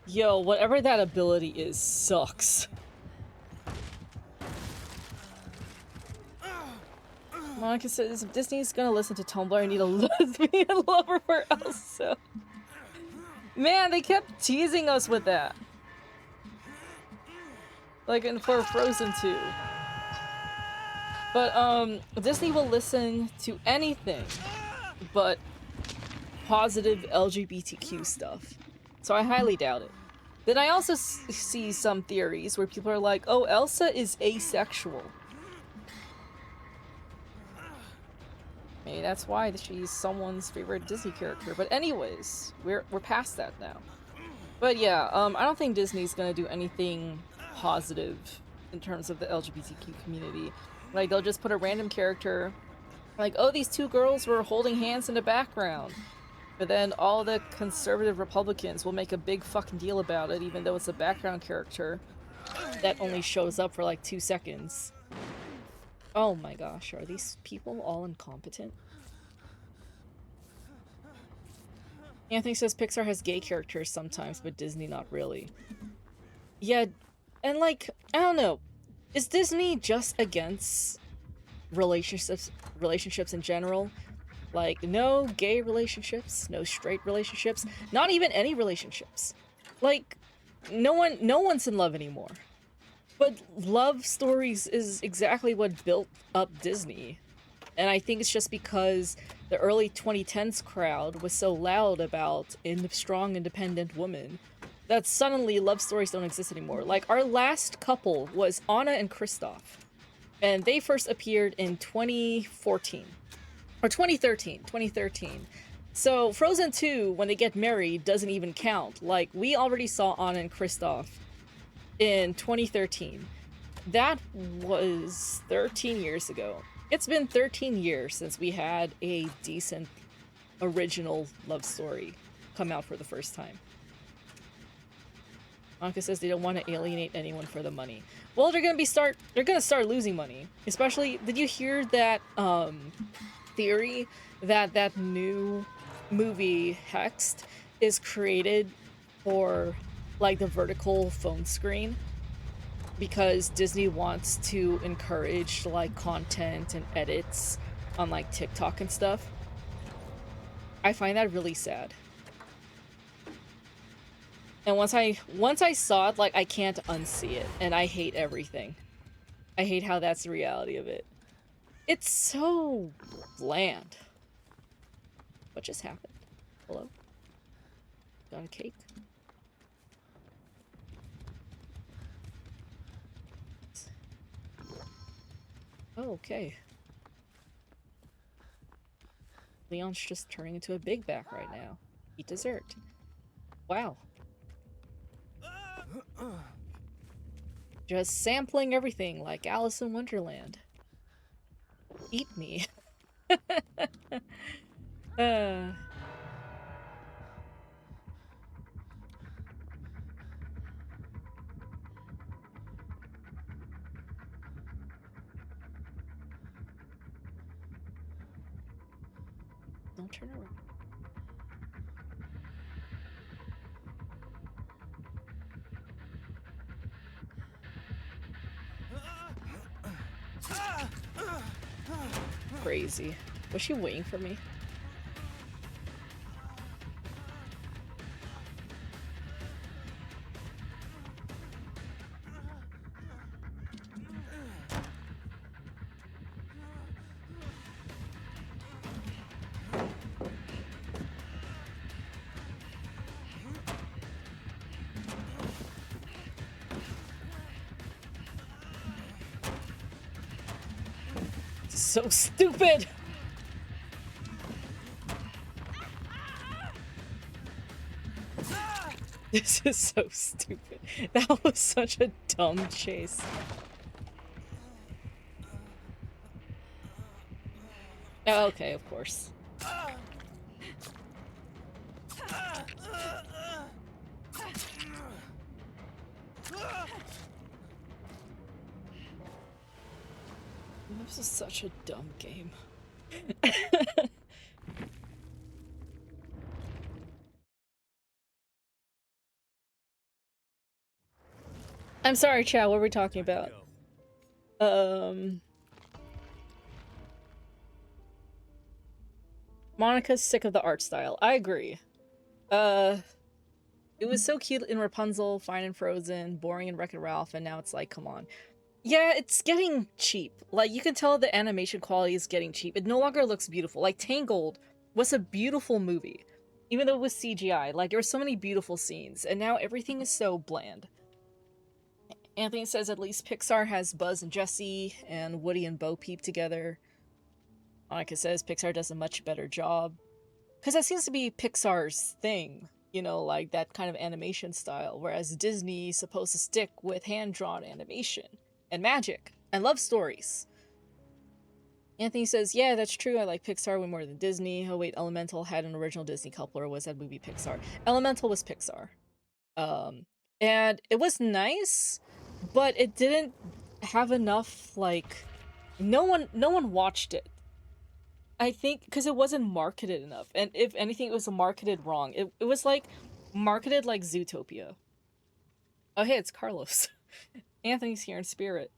Yo, whatever that ability is sucks. Monica says, if Disney's gonna listen to Tumblr, I need a lesbian lover for Elsa. Man, they kept teasing us with that. Like for Frozen 2. But, Disney will listen to anything but positive LGBTQ stuff. So I highly doubt it. Then I also see some theories where people are like, oh, Elsa is asexual. Maybe that's why she's someone's favorite Disney character. But anyways, we're past that now. But yeah, I don't think Disney's gonna do anything positive in terms of the LGBTQ community. Like, they'll just put a random character, like, oh, these two girls were holding hands in the background. But then all the conservative Republicans will make a big fucking deal about it, even though it's a background character that only shows up for like 2 seconds. Oh my gosh, are these people all incompetent? Anthony says Pixar has gay characters sometimes, but Disney not really. Yeah, and like, I don't know. Is Disney just against relationships in general? Like, no gay relationships, no straight relationships, not even any relationships. Like, no one's in love anymore. But love stories is exactly what built up Disney. And I think it's just because the early 2010s crowd was so loud about strong, independent women that suddenly love stories don't exist anymore. Like, our last couple was Anna and Kristoff. And they first appeared in 2014. Or 2013. So Frozen 2, when they get married, doesn't even count. Like, we already saw Anna and Kristoff in 2013. That was 13 years ago. It's been 13 years since we had a decent original love story come out for the first time. Anka says they don't want to alienate anyone for the money. Well, they're gonna start losing money. Especially, did you hear that theory that that new movie Hexed is created for like the vertical phone screen because Disney wants to encourage like content and edits on like TikTok and stuff? I find that really sad. And once I saw it, like, I can't unsee it, and I hate everything. I hate how that's the reality of it. It's so bland. What just happened? Hello? Got a cake? Oh, okay. Leon's just turning into a big back right now. Eat dessert. Wow. Just sampling everything like Alice in Wonderland. Eat me. Don't turn around. Crazy. Was she waiting for me? So stupid! This is so stupid. That was such a dumb chase. Oh, okay, of course. This is such a dumb game. I'm sorry, Chad, what were we talking about? Monica's sick of the art style. I agree. It was so cute in Rapunzel, fine in Frozen, boring in Wreck-It Ralph, and now it's like, come on. Yeah, it's getting cheap. Like, you can tell the animation quality is getting cheap. It no longer looks beautiful. Like, Tangled was a beautiful movie. Even though it was CGI. Like, there were so many beautiful scenes, and now everything is so bland. Anthony says at least Pixar has Buzz and Jessie, and Woody and Bo Peep together. Monica says Pixar does a much better job. Because that seems to be Pixar's thing. You know, like that kind of animation style. Whereas Disney's supposed to stick with hand-drawn animation. And magic. And love stories. Anthony says, yeah, that's true. I like Pixar way more than Disney. Oh wait, Elemental had an original Disney couple, or was that movie Pixar? Elemental was Pixar. And it was nice, but it didn't have enough, like, no one watched it. I think because it wasn't marketed enough, and if anything, it was marketed wrong. It was like marketed like Zootopia. Oh hey, it's Carlos. Anthony's here in spirit.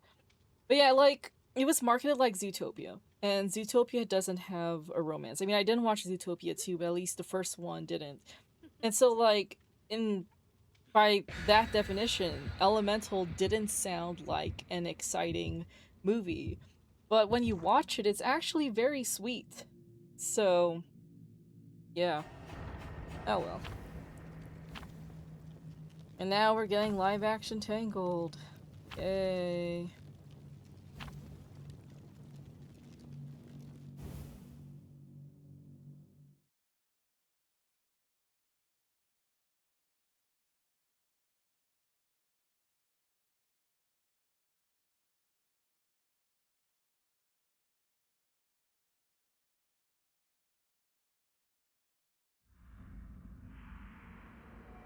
But yeah, like, it was marketed like Zootopia, and Zootopia doesn't have a romance. I mean, I didn't watch Zootopia 2, but at least the first one didn't. And so, like, by that definition, Elemental didn't sound like an exciting movie. But when you watch it, it's actually very sweet. So, yeah. Oh well. And now we're getting live action Tangled. Yay.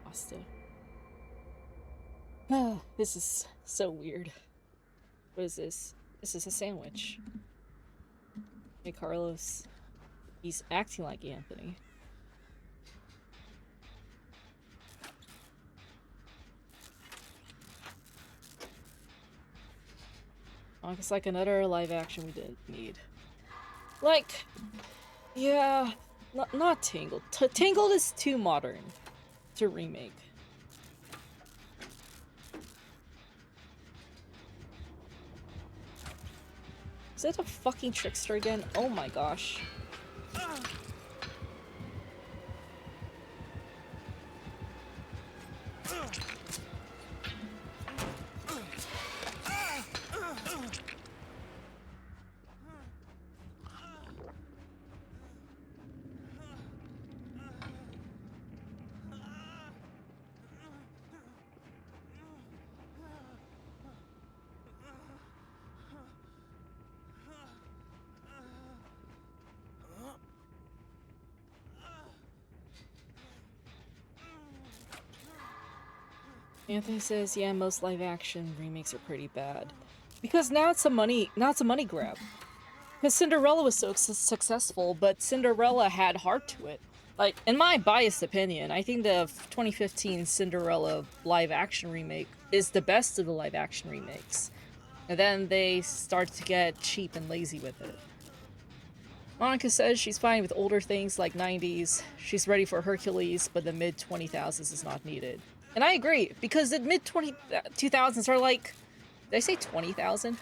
Pasta. This is so weird. What is this? This is a sandwich. Hey, Carlos. He's acting like Anthony. Oh, it's like another live action we didn't need. Like, yeah, not Tangled. Tangled is too modern to remake. Is that a fucking trickster again? Oh my gosh. Anthony says, yeah, most live-action remakes are pretty bad. Because now it's a money grab. Because Cinderella was so successful, but Cinderella had heart to it. Like, in my biased opinion, I think the 2015 Cinderella live-action remake is the best of the live-action remakes. And then they start to get cheap and lazy with it. Monica says she's fine with older things like 90s. She's ready for Hercules, but the mid-2000s is not needed. And I agree, because the mid-2000s are like... Did I say 20,000?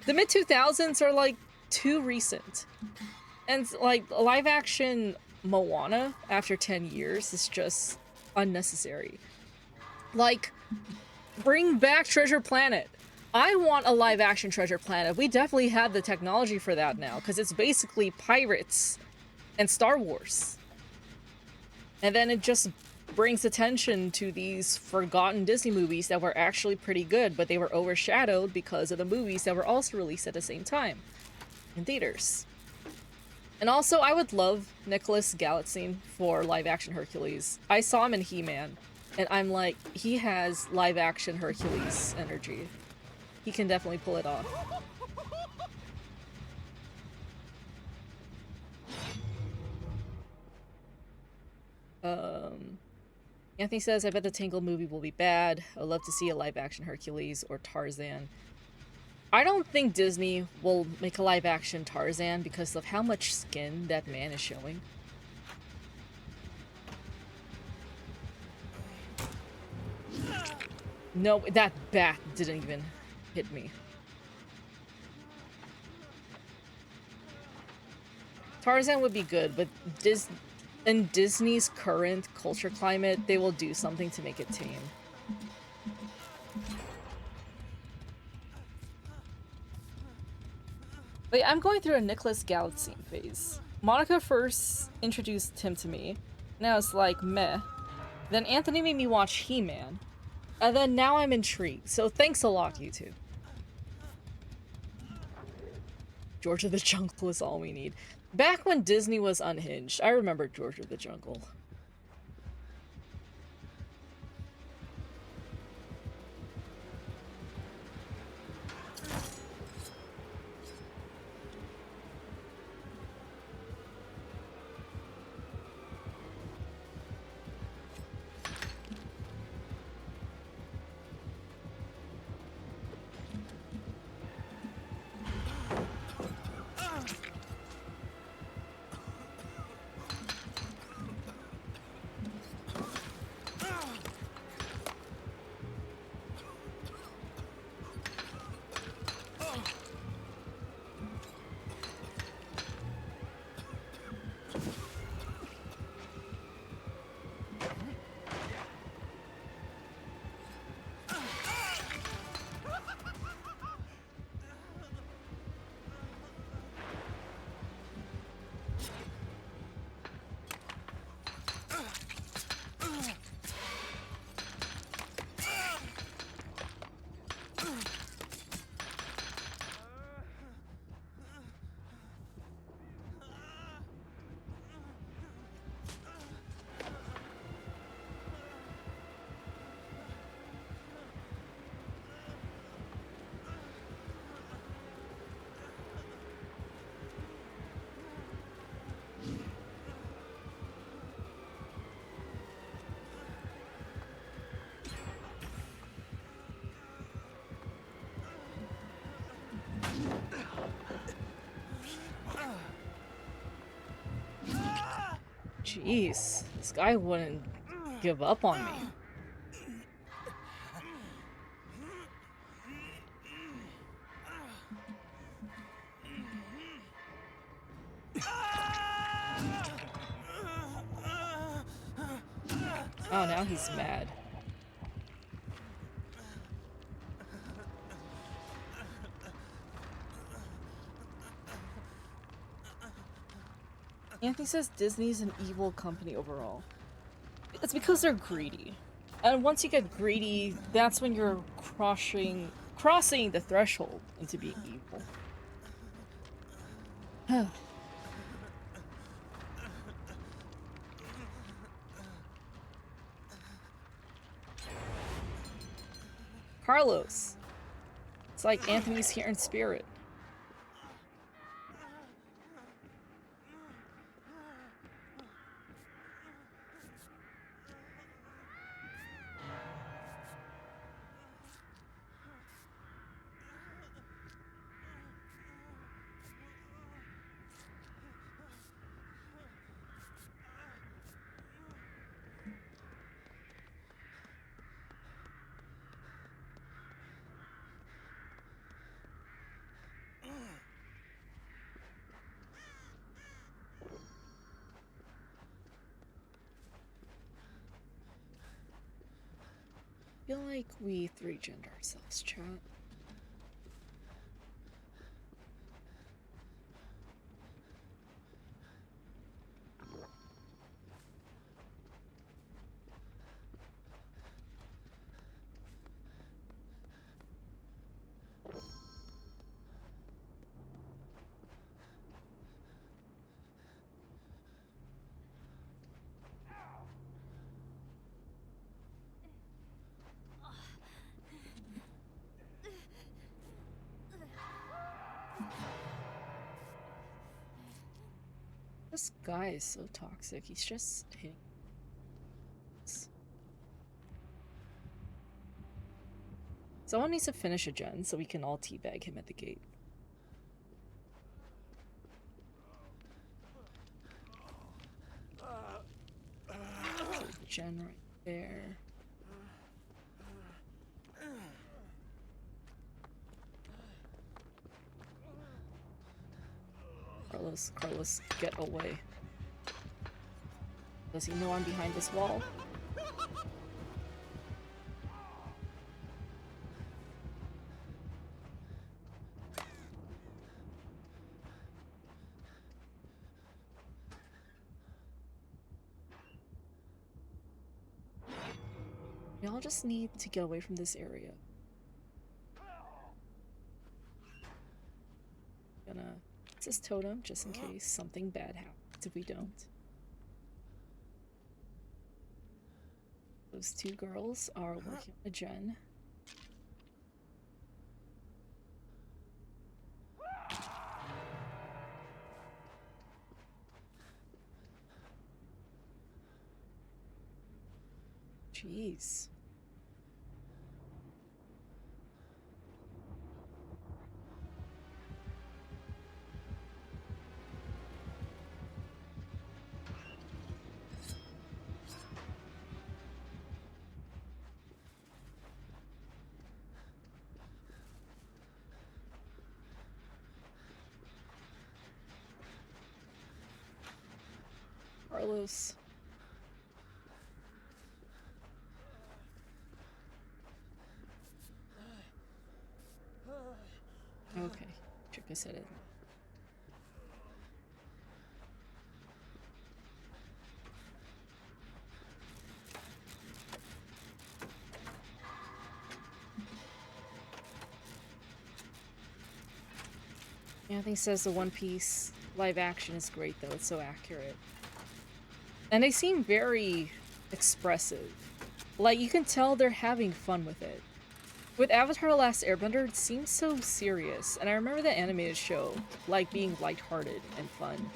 The mid-2000s are like too recent. And like, live-action Moana after 10 years is just unnecessary. Like, bring back Treasure Planet. I want a live-action Treasure Planet. We definitely have the technology for that now, because it's basically pirates and Star Wars. And then it just brings attention to these forgotten Disney movies that were actually pretty good, but they were overshadowed because of the movies that were also released at the same time in theaters. And also, I would love Nicholas Galitzine for live-action Hercules. I saw him in He-Man, and I'm like, he has live-action Hercules energy. He can definitely pull it off. Anthony says, I bet the Tangled movie will be bad. I'd love to see a live-action Hercules or Tarzan. I don't think Disney will make a live-action Tarzan because of how much skin that man is showing. No, that bat didn't even hit me. Tarzan would be good, but in Disney's current culture climate, they will do something to make it tame. But yeah, I'm going through a Nicholas Galitzine phase. Monica first introduced him to me, and I was like, meh. Then Anthony made me watch He-Man, and then now I'm intrigued, so thanks a lot, YouTube. George of the Jungle is all we need. Back when Disney was unhinged, I remember George of the Jungle. Jeez, this guy wouldn't give up on me. Oh, now he's mad. Anthony says Disney's an evil company overall. It's because they're greedy. And once you get greedy, that's when you're crossing the threshold into being evil. Carlos. It's like Anthony's here in spirit. I feel like we 3-gender ourselves, chat. This guy is so toxic. He's just hitting. Someone needs to finish a gen so we can all teabag him at the gate. Gen right there. Carlos, get away. Does he know I'm behind this wall? We all just need to get away from this area. Gonna use this totem just in case something bad happens if we don't. Those two girls are working on a gen. Jeez. Carlos. Okay, shook his head. Yeah, I think says the One Piece live action is great though, it's so accurate. And they seem very expressive. Like, you can tell they're having fun with it. With Avatar The Last Airbender, it seems so serious, and I remember the animated show, like, being lighthearted and fun.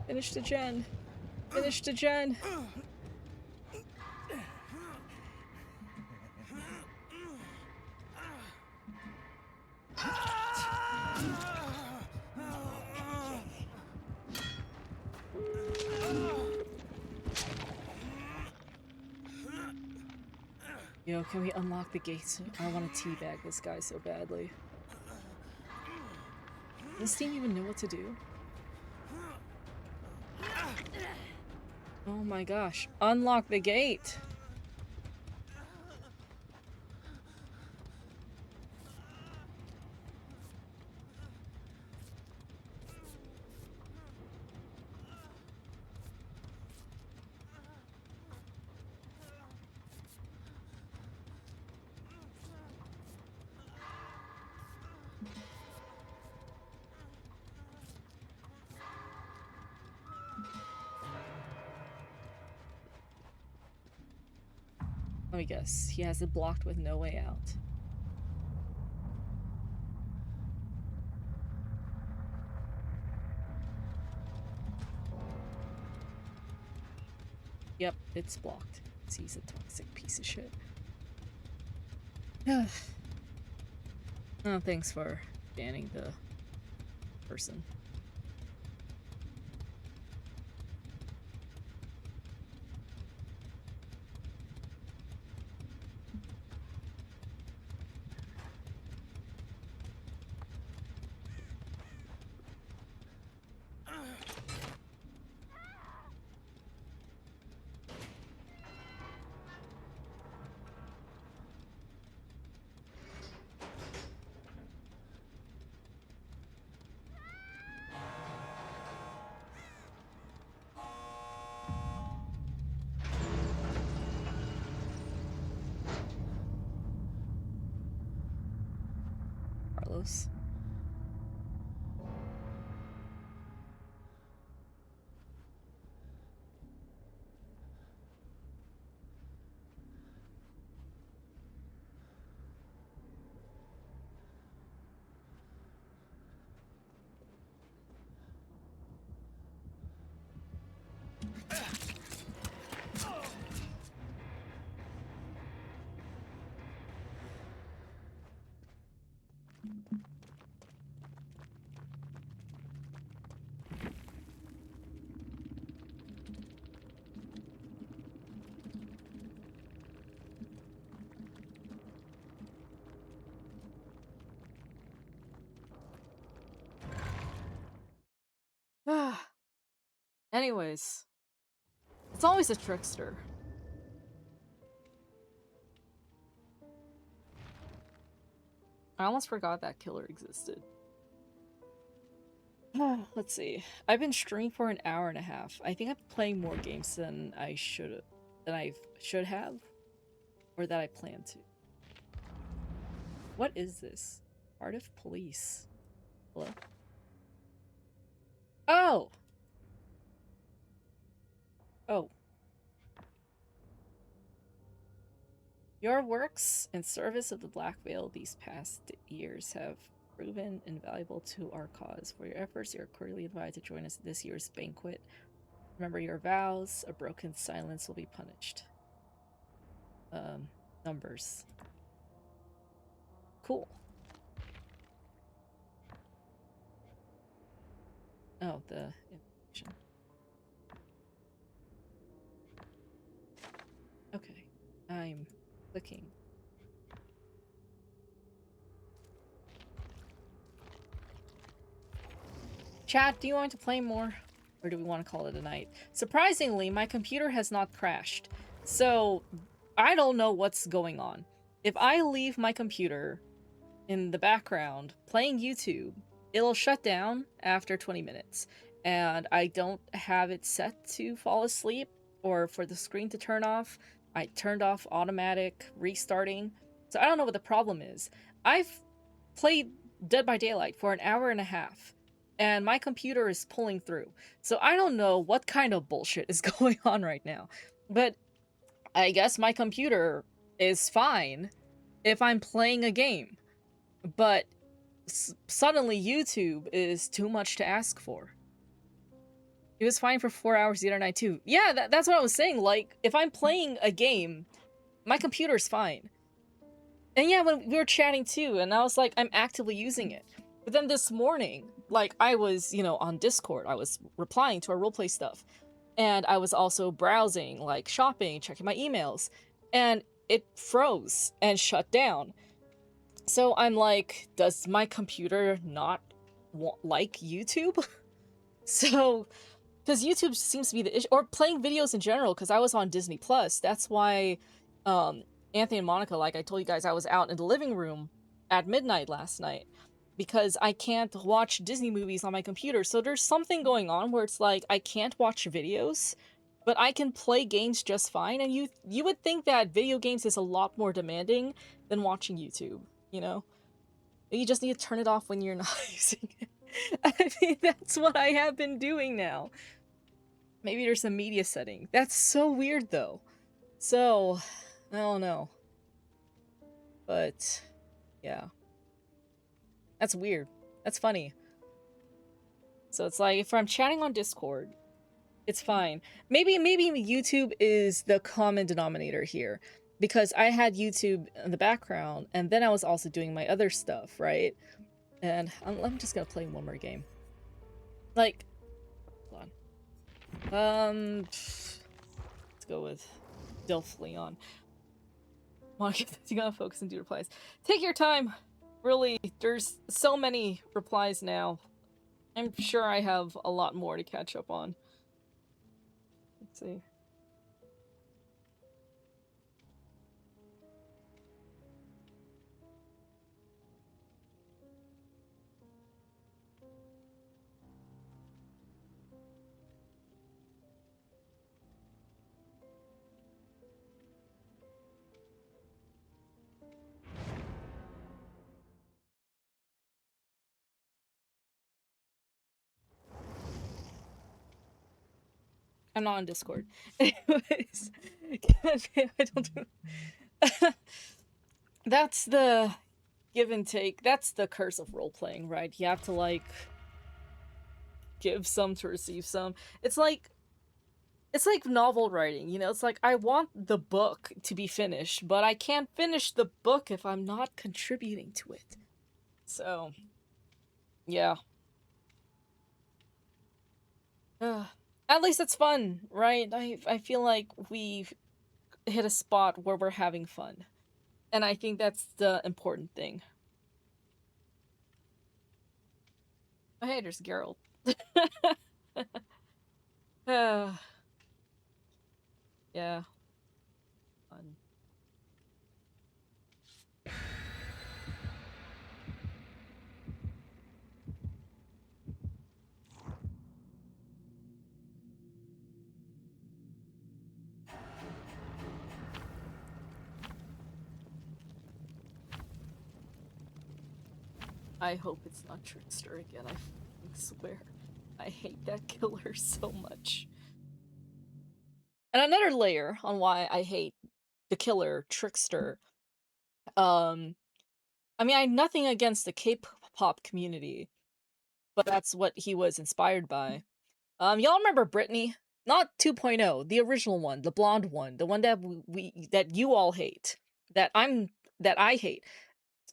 Finish the gen. Finish the gen. Yo, can we unlock the gates? I want to teabag this guy so badly. Does this team even know what to do? Oh my gosh. Unlock the gate! Let me guess. He has it blocked with no way out. Yep, it's blocked. He's a toxic piece of shit. Oh, thanks for banning the person. Carlos. Anyways, it's always a trickster. I almost forgot that killer existed. Let's see. I've been streaming for an hour and a half. I think I'm playing more games than I should have, or that I plan to. What is this? Cardiff Police. Hello? Oh! Oh. Your works in service of the Black Veil these past years have proven invaluable to our cause. For your efforts, you are cordially invited to join us at this year's banquet. Remember your vows. A broken silence will be punished. Numbers. Cool. Oh, the information. Okay. I'm clicking. Chat, do you want to play more? Or do we want to call it a night? Surprisingly, my computer has not crashed. So, I don't know what's going on. If I leave my computer in the background playing YouTube, it'll shut down after 20 minutes. And I don't have it set to fall asleep or for the screen to turn off. I turned off automatic restarting. So I don't know what the problem is. I've played Dead by Daylight for an hour and a half. And my computer is pulling through. So I don't know what kind of bullshit is going on right now. But I guess my computer is fine if I'm playing a game. But suddenly YouTube is too much to ask for. It was fine for 4 hours the other night too. Yeah, that's what I was saying. Like, if I'm playing a game, my computer's fine. And yeah, when we were chatting too, and I was like, I'm actively using it. But then this morning, like, I was, on Discord, I was replying to our roleplay stuff. And I was also browsing, like, shopping, checking my emails. And it froze and shut down. So I'm like, does my computer not like YouTube? So, because YouTube seems to be the issue, or playing videos in general, because I was on Disney Plus. That's why Anthony and Monica, like I told you guys, I was out in the living room at midnight last night because I can't watch Disney movies on my computer. So there's something going on where it's like I can't watch videos, but I can play games just fine. And you would think that video games is a lot more demanding than watching YouTube, you know? You just need to turn it off when you're not using it. I mean, that's what I have been doing now. Maybe there's a media setting. That's so weird, though. So, I don't know. But, yeah. That's weird. That's funny. So it's like, if I'm chatting on Discord, it's fine. Maybe YouTube is the common denominator here. Because I had YouTube in the background, and then I was also doing my other stuff, right? And I'm just gonna play one more game. Like, hold on. Let's go with Dilf Leon. You gotta focus and do replies. Take your time. Really, there's so many replies now. I'm sure I have a lot more to catch up on. Let's see. I'm not on Discord. Anyways, I don't do. That's the give and take. That's the curse of role playing, right? You have to like give some to receive some. It's like novel writing, you know? It's like I want the book to be finished, but I can't finish the book if I'm not contributing to it. So, yeah. At least it's fun, right? I feel like we've hit a spot where we're having fun. And I think that's the important thing. Oh, hey, there's Geralt. Yeah. Fun. I hope it's not Trickster again. I swear. I hate that killer so much. And another layer on why I hate the killer Trickster. I mean, I have nothing against the K-pop community, but that's what he was inspired by. Y'all remember Britney? Not 2.0, the original one, the blonde one, the one that that you all hate, that I hate.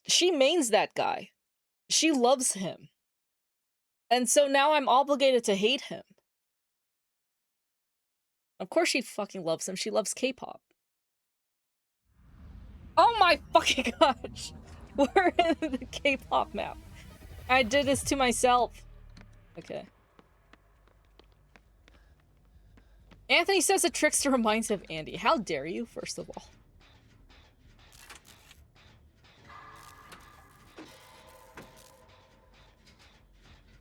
She mains that guy. She loves him. And so now I'm obligated to hate him. Of course she fucking loves him. She loves K-pop. Oh my fucking gosh! We're in the K-pop map. I did this to myself. Okay. Anthony says that Trickster reminds him of Andy. How dare you, first of all.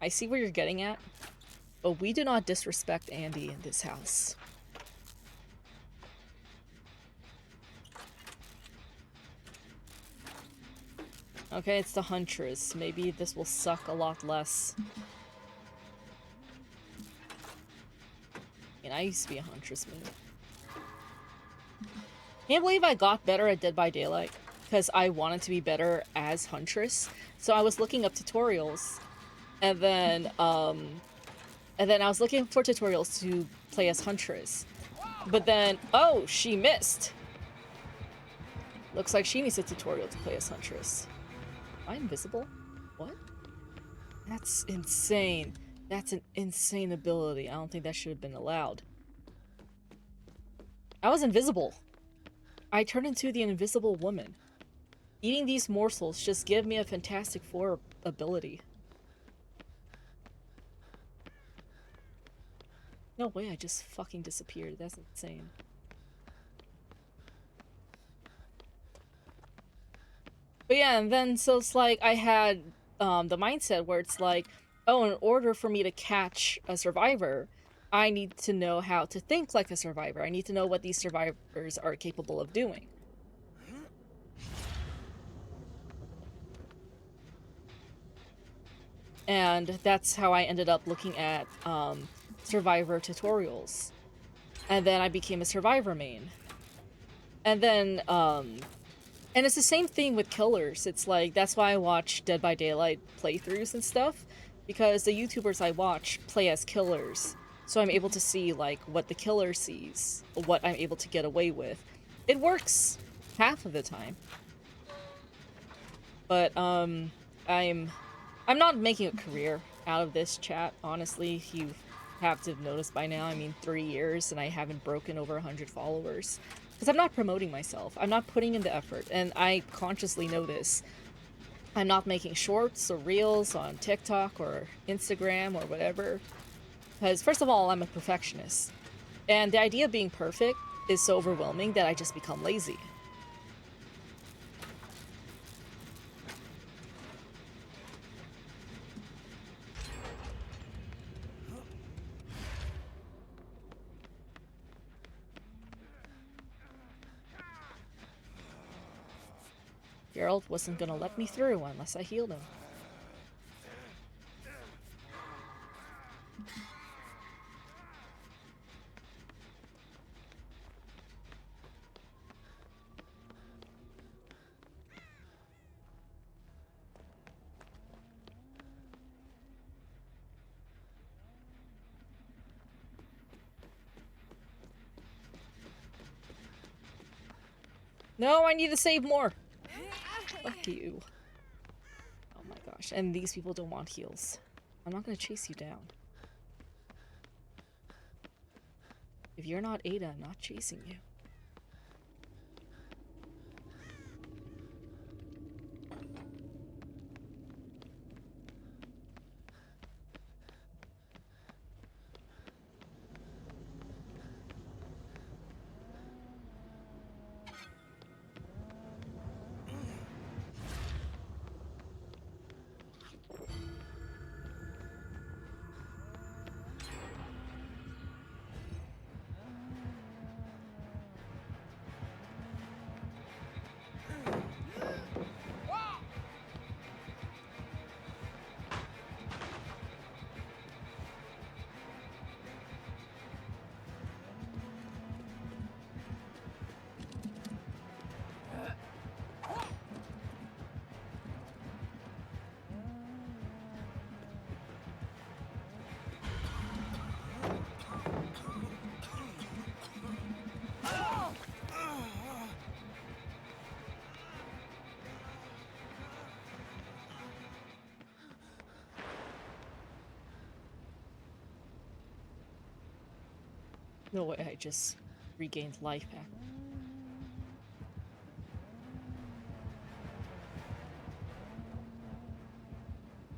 I see where you're getting at, but we do not disrespect Andy in this house. Okay, it's the Huntress. Maybe this will suck a lot less. I mean, I used to be a Huntress man. Can't believe I got better at Dead by Daylight because I wanted to be better as Huntress. So I was looking up tutorials, and then I was looking for tutorials to play as Huntress. But then, oh, she missed. Looks like she needs a tutorial to play as Huntress. Am I invisible? What? That's insane. That's an insane ability. I don't think that should have been allowed. I was invisible. I turned into the invisible woman. Eating these morsels just give me a Fantastic Four ability. No way, I just fucking disappeared. That's insane. But yeah, and then, so it's like, I had, the mindset where it's like, oh, in order for me to catch a survivor, I need to know how to think like a survivor. I need to know what these survivors are capable of doing. And that's how I ended up looking at, survivor tutorials. And then I became a survivor main. And then, and it's the same thing with killers. It's like, that's why I watch Dead by Daylight playthroughs and stuff, because the YouTubers I watch play as killers. So I'm able to see, like, what the killer sees, what I'm able to get away with. It works half of the time. But, I'm not making a career out of this, chat, honestly. You have to have noticed by now, I mean, 3 years, and I haven't broken over 100 followers. Because I'm not promoting myself. I'm not putting in the effort, and I consciously know this. I'm not making shorts or reels on TikTok or Instagram or whatever. Because, first of all, I'm a perfectionist. And the idea of being perfect is so overwhelming that I just become lazy. Geralt wasn't gonna let me through unless I healed him. No, I need to save more! Fuck you. Oh my gosh, and these people don't want heals. I'm not gonna chase you down. If you're not Ada, I'm not chasing you. No way, I just regained life back.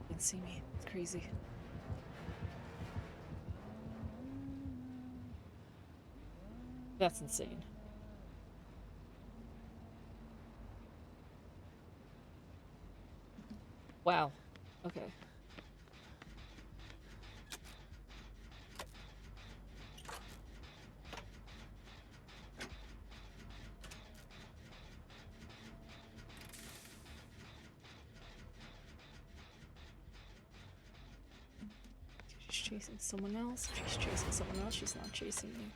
You can see me. It's crazy. That's insane. Wow. Okay. She's chasing someone else. She's chasing someone else. She's not chasing me.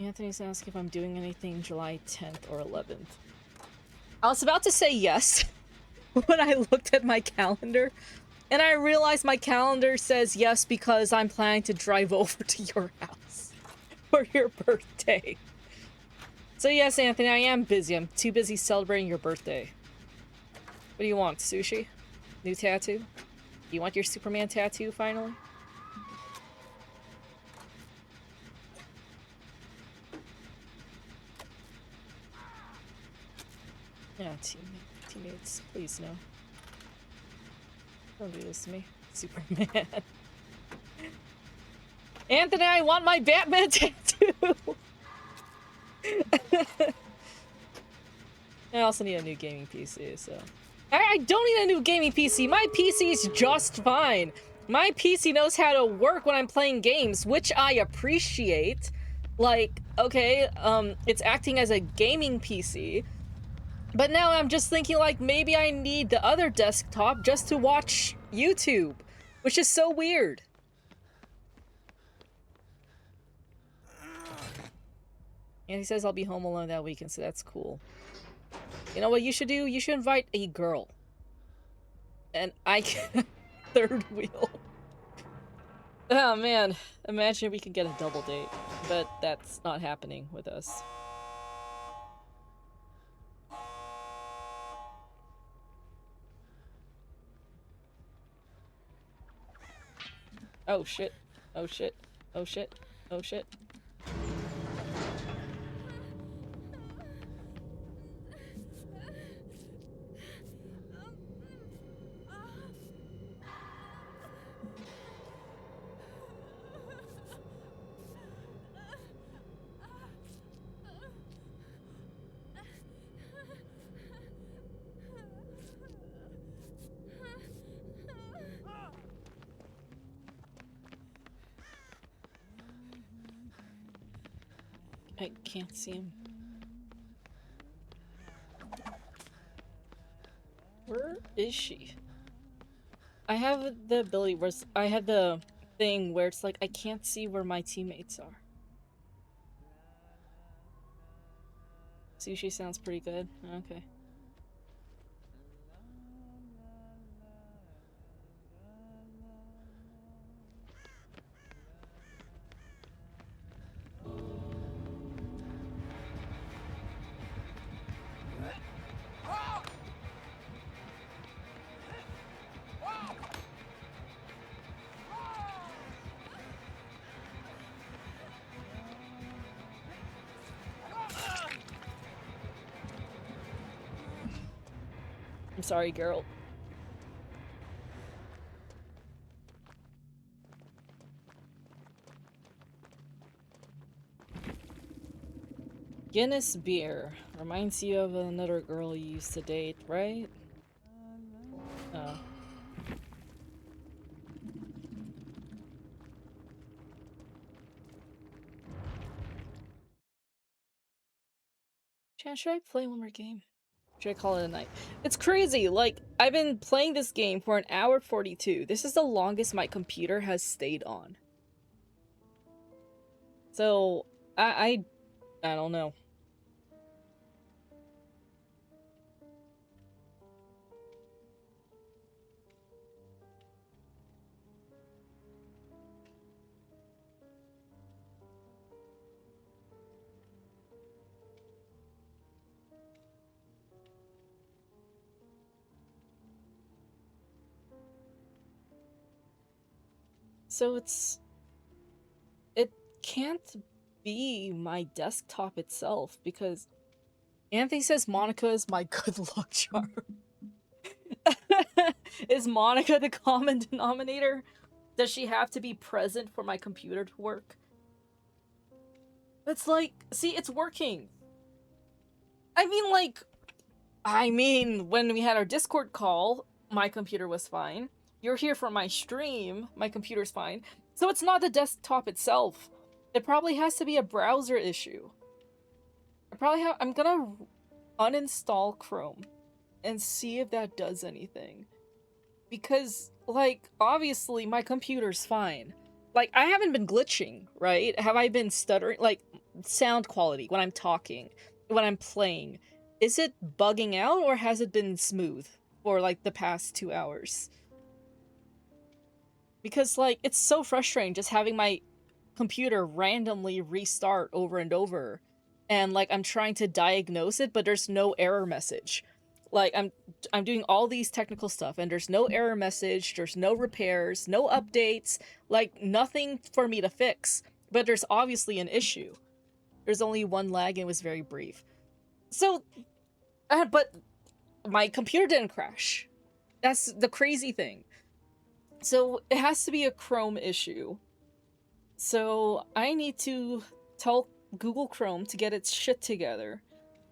Anthony's asking if I'm doing anything July 10th or 11th. I was about to say yes when I looked at my calendar, and I realized my calendar says yes because I'm planning to drive over to your house for your birthday. So yes, Anthony, I am busy. I'm too busy celebrating your birthday. What do you want, sushi? New tattoo? You want your Superman tattoo, finally? Yeah, teammates, please no. Don't do this to me. Superman. Anthony, I want my Batman tattoo! I also need a new gaming PC, so... I don't need a new gaming PC! My PC is just fine! My PC knows how to work when I'm playing games, which I appreciate. Like, okay, it's acting as a gaming PC, but now I'm just thinking, like, maybe I need the other desktop just to watch YouTube, which is so weird. And he says I'll be home alone that weekend, so that's cool. You know what you should do? You should invite a girl. And I can third wheel. Oh man, imagine if we could get a double date. But that's not happening with us. Oh shit. Oh shit. Oh shit. Oh shit. I can't see him. Where is she? I have the ability where I have the thing where it's like I can't see where my teammates are. Sushi sounds pretty good. Okay. I'm sorry, girl. Guinness beer. Reminds you of another girl you used to date, right? Oh. Should I play one more game? Should I call it a night? It's crazy, like, I've been playing this game for an hour 42. This is the longest my computer has stayed on. So, I don't know. So it can't be my desktop itself because Anthony says Monica is my good luck charm. Is Monica the common denominator? Does she have to be present for my computer to work? It's like, see, it's working. I mean, when we had our Discord call, my computer was fine. You're here for my stream, my computer's fine. So it's not the desktop itself. It probably has to be a browser issue. I'm gonna uninstall Chrome and see if that does anything. Because, like, obviously my computer's fine. Like, I haven't been glitching, right? Have I been stuttering? Like, sound quality when I'm talking, when I'm playing, is it bugging out or has it been smooth for like the past 2 hours? Because like it's so frustrating just having my computer randomly restart over and over, and like I'm trying to diagnose it but there's no error message. Like I'm doing all these technical stuff and there's no error message, there's no repairs, no updates, like nothing for me to fix. But there's obviously an issue. There's only one lag and it was very brief. So but my computer didn't crash. That's the crazy thing. So it has to be a Chrome issue. So I need to tell Google Chrome to get its shit together,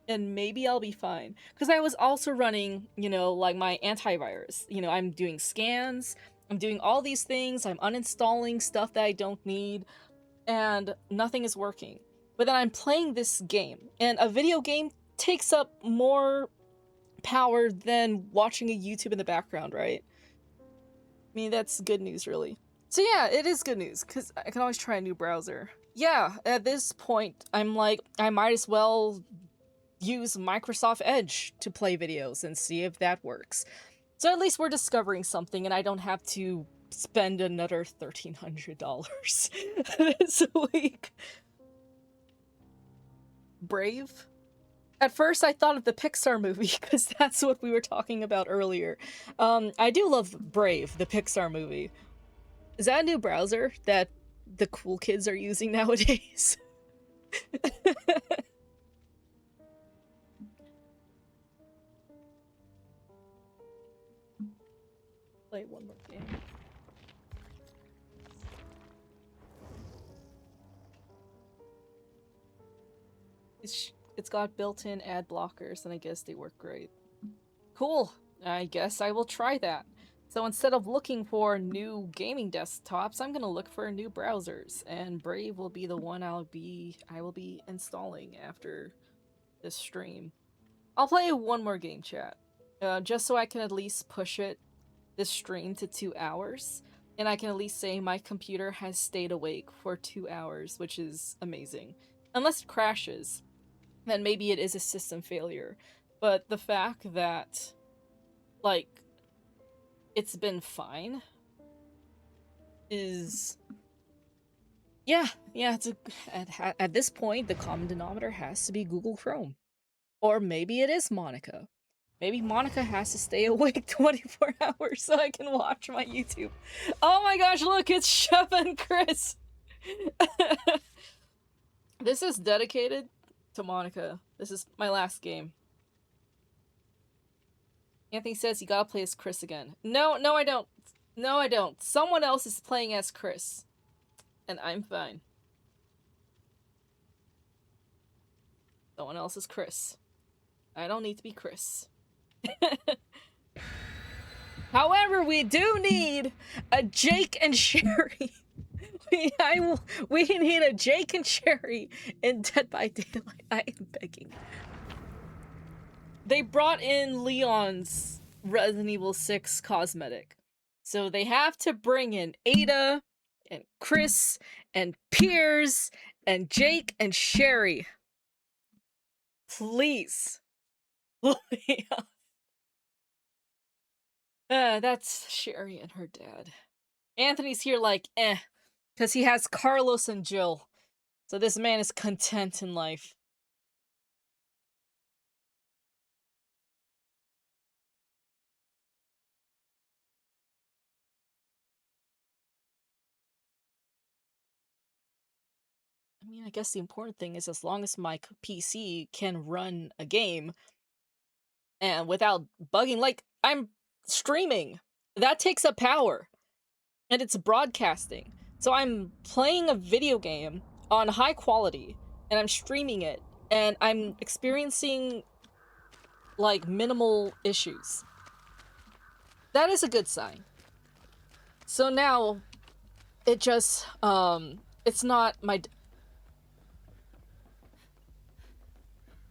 and maybe I'll be fine. Because I was also running, you know, like my antivirus. You know, I'm doing scans, I'm doing all these things, I'm uninstalling stuff that I don't need, and nothing is working. But then I'm playing this game, and a video game takes up more power than watching a YouTube in the background, right? I mean, that's good news, really. So yeah, it is good news, because I can always try a new browser. Yeah, at this point, I'm like, I might as well use Microsoft Edge to play videos and see if that works. So at least we're discovering something, and I don't have to spend another $1,300 this week. Brave? At first, I thought of the Pixar movie, because that's what we were talking about earlier. I do love Brave, the Pixar movie. Is that a new browser that the cool kids are using nowadays? Play one more game. It's got built-in ad blockers, and I guess they work great. Cool. I guess I will try that. So instead of looking for new gaming desktops, I'm gonna look for new browsers, and Brave will be the one I will be installing after this stream. I'll play one more game, chat, just so I can at least push this stream to 2 hours, and I can at least say my computer has stayed awake for 2 hours, which is amazing. Unless it crashes, then maybe it is a system failure. But the fact that, like, it's been fine is... Yeah, it's at this point, the common denominator has to be Google Chrome. Or maybe it is Monica. Maybe Monica has to stay awake 24 hours so I can watch my YouTube. Oh my gosh, look, it's Sheva and Chris! This is dedicated to Monica. This is my last game. Anthony says you gotta play as Chris again. No, I don't. No, I don't. Someone else is playing as Chris. And I'm fine. Someone else is Chris. I don't need to be Chris. However, we do need a Jake and Sherry. We need a Jake and Sherry in Dead by Daylight. I am begging. They brought in Leon's Resident Evil 6 cosmetic. So they have to bring in Ada and Chris and Piers and Jake and Sherry. Please. Leon. That's Sherry and her dad. Anthony's here like, because he has Carlos and Jill. So this man is content in life. I mean, I guess the important thing is as long as my PC can run a game and without bugging, like, I'm streaming. That takes up power. And it's broadcasting. So I'm playing a video game on high quality, and I'm streaming it, and I'm experiencing, like, minimal issues. That is a good sign. So now, it just, it's not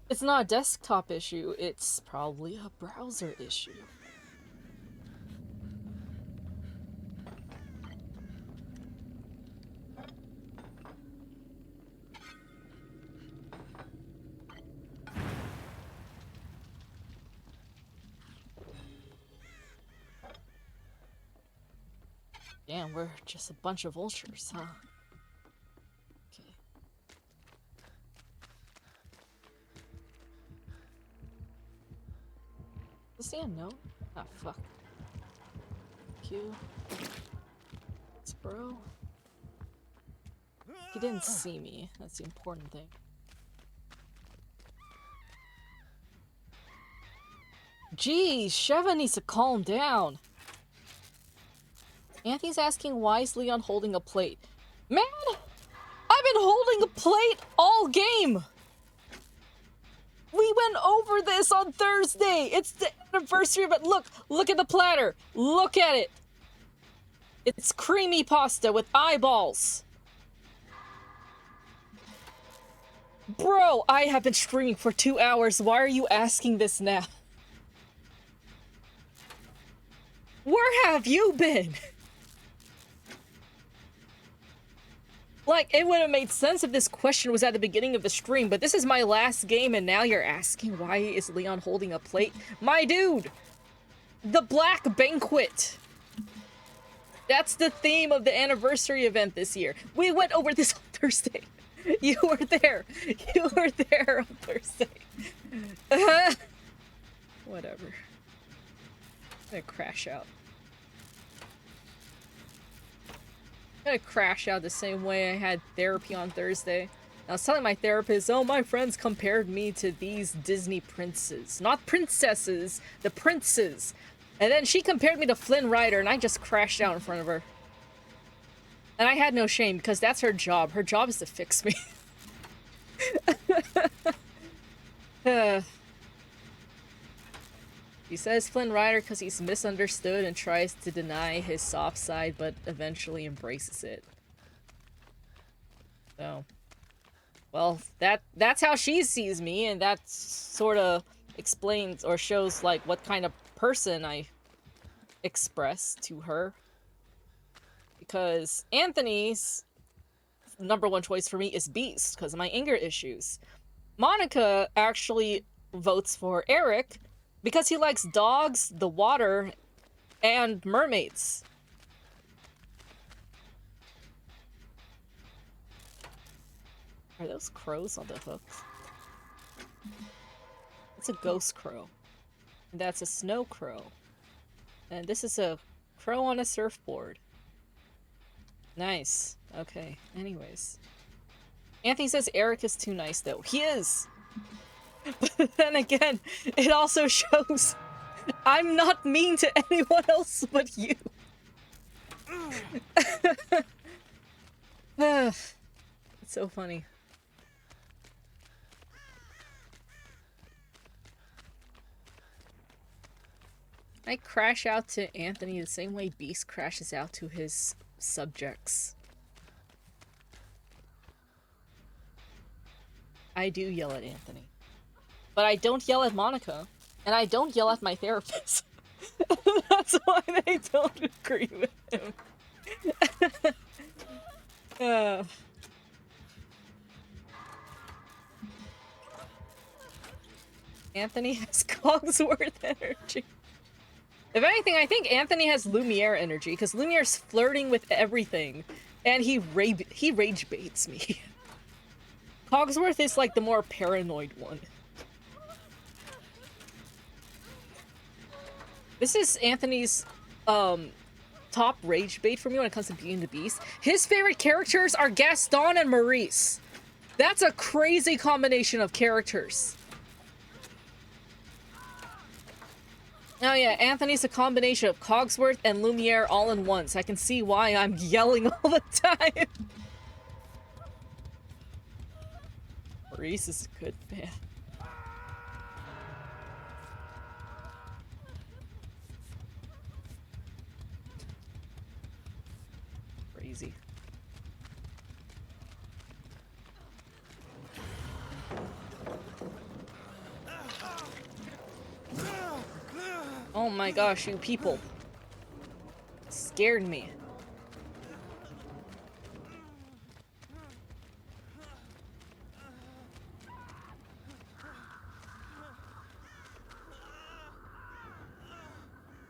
it's not a desktop issue, it's probably a browser issue. Damn, we're just a bunch of vultures, huh? Okay. Is he unknown? Ah, fuck. Q. It's bro. He didn't see me. That's the important thing. Geez, Sheva needs to calm down. Anthony's asking why is Leon holding a plate? Man! I've been holding a plate all game! We went over this on Thursday! It's the anniversary of it! Look at the platter! Look at it! It's creamy pasta with eyeballs! Bro, I have been streaming for 2 hours. Why are you asking this now? Where have you been? Like, it would have made sense if this question was at the beginning of the stream, but this is my last game and now you're asking why is Leon holding a plate? My dude! The Black Banquet! That's the theme of the anniversary event this year. We went over this on Thursday. You were there. You were there on Thursday. Whatever. I'm gonna crash out. I'm gonna crash out the same way I had therapy on Thursday. I was telling my therapist, oh, my friends compared me to these Disney princes. Not princesses, the princes. And then she compared me to Flynn Rider, and I just crashed out in front of her. And I had no shame, because that's her job. Her job is to fix me. He says Flynn Rider because he's misunderstood and tries to deny his soft side, but eventually embraces it. So, well, that's how she sees me, and that sort of explains or shows, like, what kind of person I express to her. Because Anthony's #1 choice for me is Beast, because of my anger issues. Monica actually votes for Eric because he likes dogs, the water, and mermaids. Are those crows on the hooks? It's a ghost crow. And that's a snow crow. And this is a crow on a surfboard. Nice. Okay. Anyways. Anthony says Eric is too nice, though. He is! But then again, it also shows I'm not mean to anyone else but you. It's so funny. I crash out to Anthony the same way Beast crashes out to his subjects. I do yell at Anthony. But I don't yell at Monica. And I don't yell at my therapist. That's why they don't agree with him. Anthony has Cogsworth energy. If anything, I think Anthony has Lumiere energy, because Lumiere's flirting with everything, and he rage baits me. Cogsworth is like the more paranoid one. This is Anthony's top rage bait for me when it comes to Beauty and the Beast. His favorite characters are Gaston and Maurice. That's a crazy combination of characters. Oh yeah, Anthony's a combination of Cogsworth and Lumiere all in one, so I can see why I'm yelling all the time. Maurice is a good man. Crazy. Oh my gosh, you people. Scared me.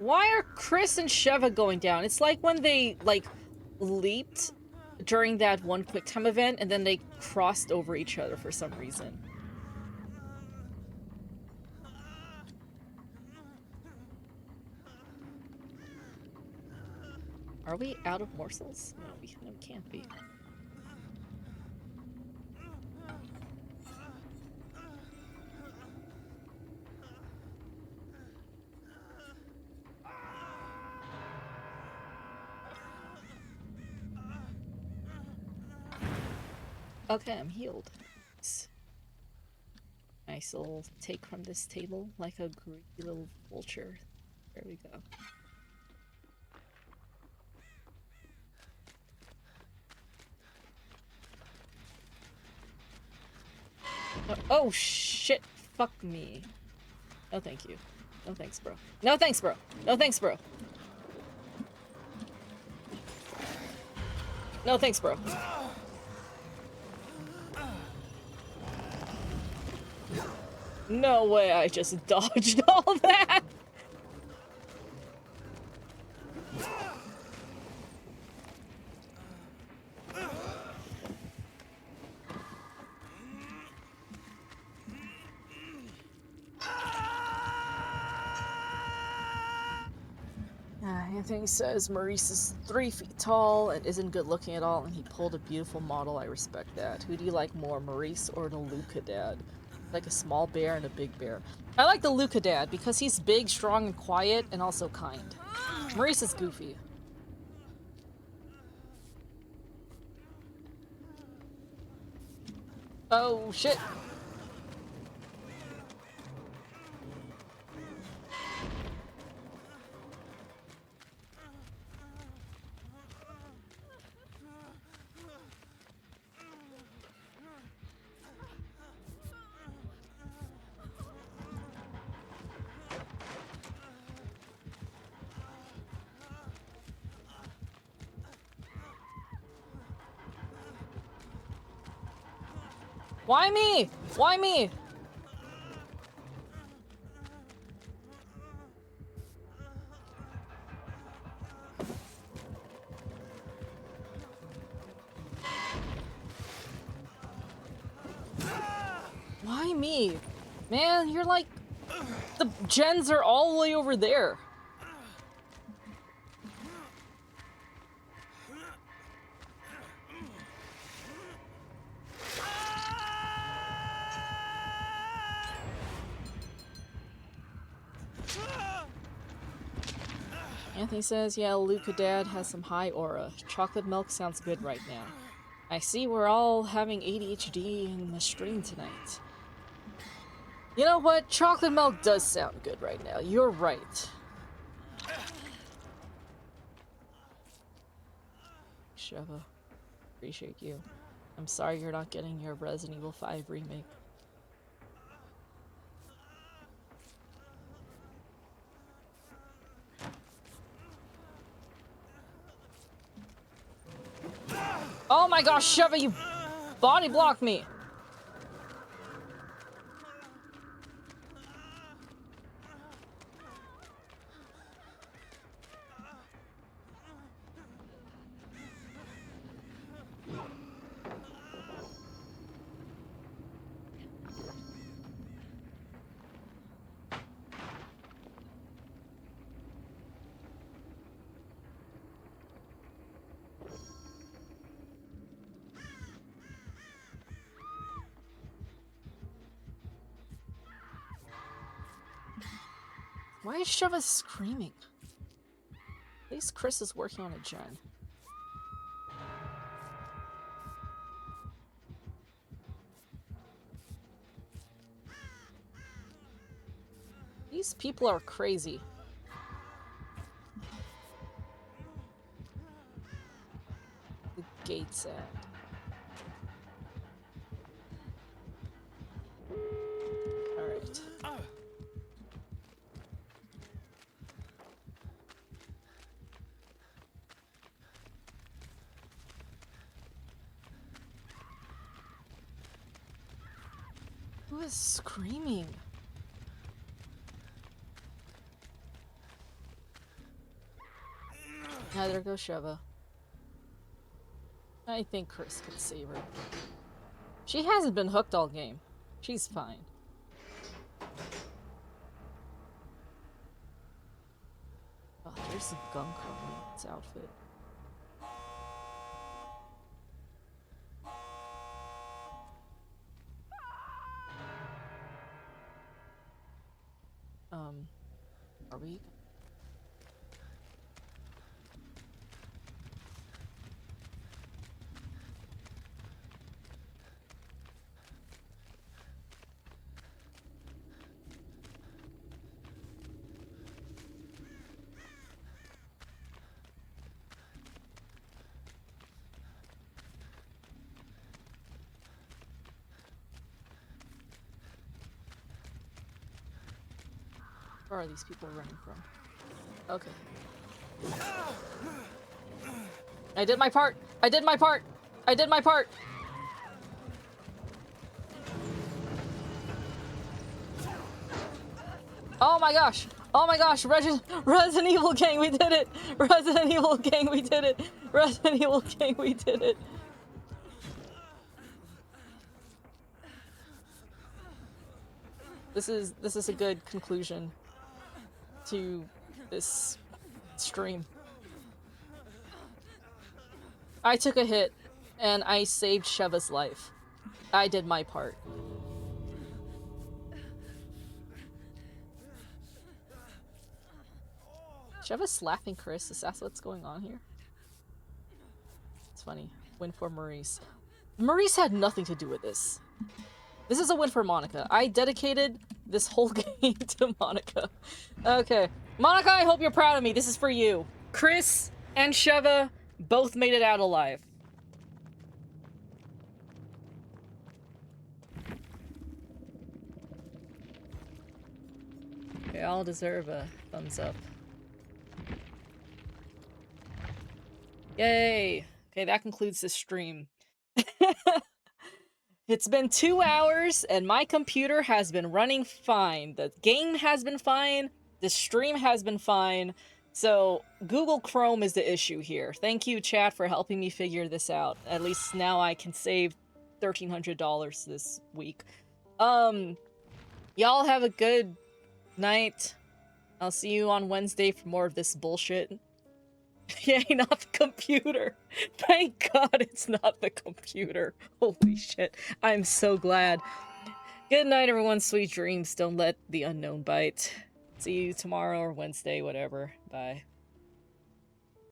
Why are Chris and Sheva going down? It's like when they, like, leaped during that one quick time event and then they crossed over each other for some reason. Are we out of morsels? No, we can't be. Okay, I'm healed. Nice little take from this table, like a greedy little vulture. There we go. Oh shit! Fuck me. No thank you. No thanks, bro. No thanks, bro. No thanks, bro. No thanks, bro. No way I just dodged all that! Anthony says Maurice is 3 feet tall and isn't good looking at all, and he pulled a beautiful model. I respect that. Who do you like more, Maurice or the Luca dad? Like a small bear and a big bear. I like the Luca dad because he's big, strong, and quiet, and also kind. Maurice is goofy. Oh, shit. Why me? Why me? Why me? Man, you're like... The gens are all the way over there. Anthony says, yeah, Luca dad has some high aura. Chocolate milk sounds good right now. I see we're all having ADHD in the stream tonight. You know what? Chocolate milk does sound good right now. You're right. Sheva, appreciate you. I'm sorry you're not getting your Resident Evil 5 remake. Oh my gosh, Sheva, you body blocked me! Why is Sheva screaming? At least Chris is working on a gen. These people are crazy. The gate's at. Alright. Who is screaming? Yeah, there goes Sheva. I think Chris could save her. She hasn't been hooked all game. She's fine. Oh, there's some gunk on its outfit. Are we? Where are these people running from? Okay. I did my part! I did my part! I did my part! Oh my gosh! Oh my gosh! Resident Evil gang, we did it! Resident Evil gang, we did it! Resident Evil gang, we did it! This is a good conclusion to this stream. I took a hit, and I saved Sheva's life. I did my part. Sheva's slapping Chris. Is that what's going on here? It's funny. Win for Maurice. Maurice had nothing to do with this. This is a win for Monica. I dedicated this whole game to Monica. Okay. Monica, I hope you're proud of me. This is for you. Chris and Sheva both made it out alive. They all deserve a thumbs up. Yay! Okay, that concludes this stream. It's been 2 hours, and my computer has been running fine. The game has been fine. The stream has been fine. So, Google Chrome is the issue here. Thank you, chat, for helping me figure this out. At least now I can save $1,300 this week. Y'all have a good night. I'll see you on Wednesday for more of this bullshit. Yay, not the computer. Thank God it's not the computer. Holy shit. I'm so glad. Good night, everyone. Sweet dreams. Don't let the unknown bite. See you tomorrow or Wednesday, whatever. Bye.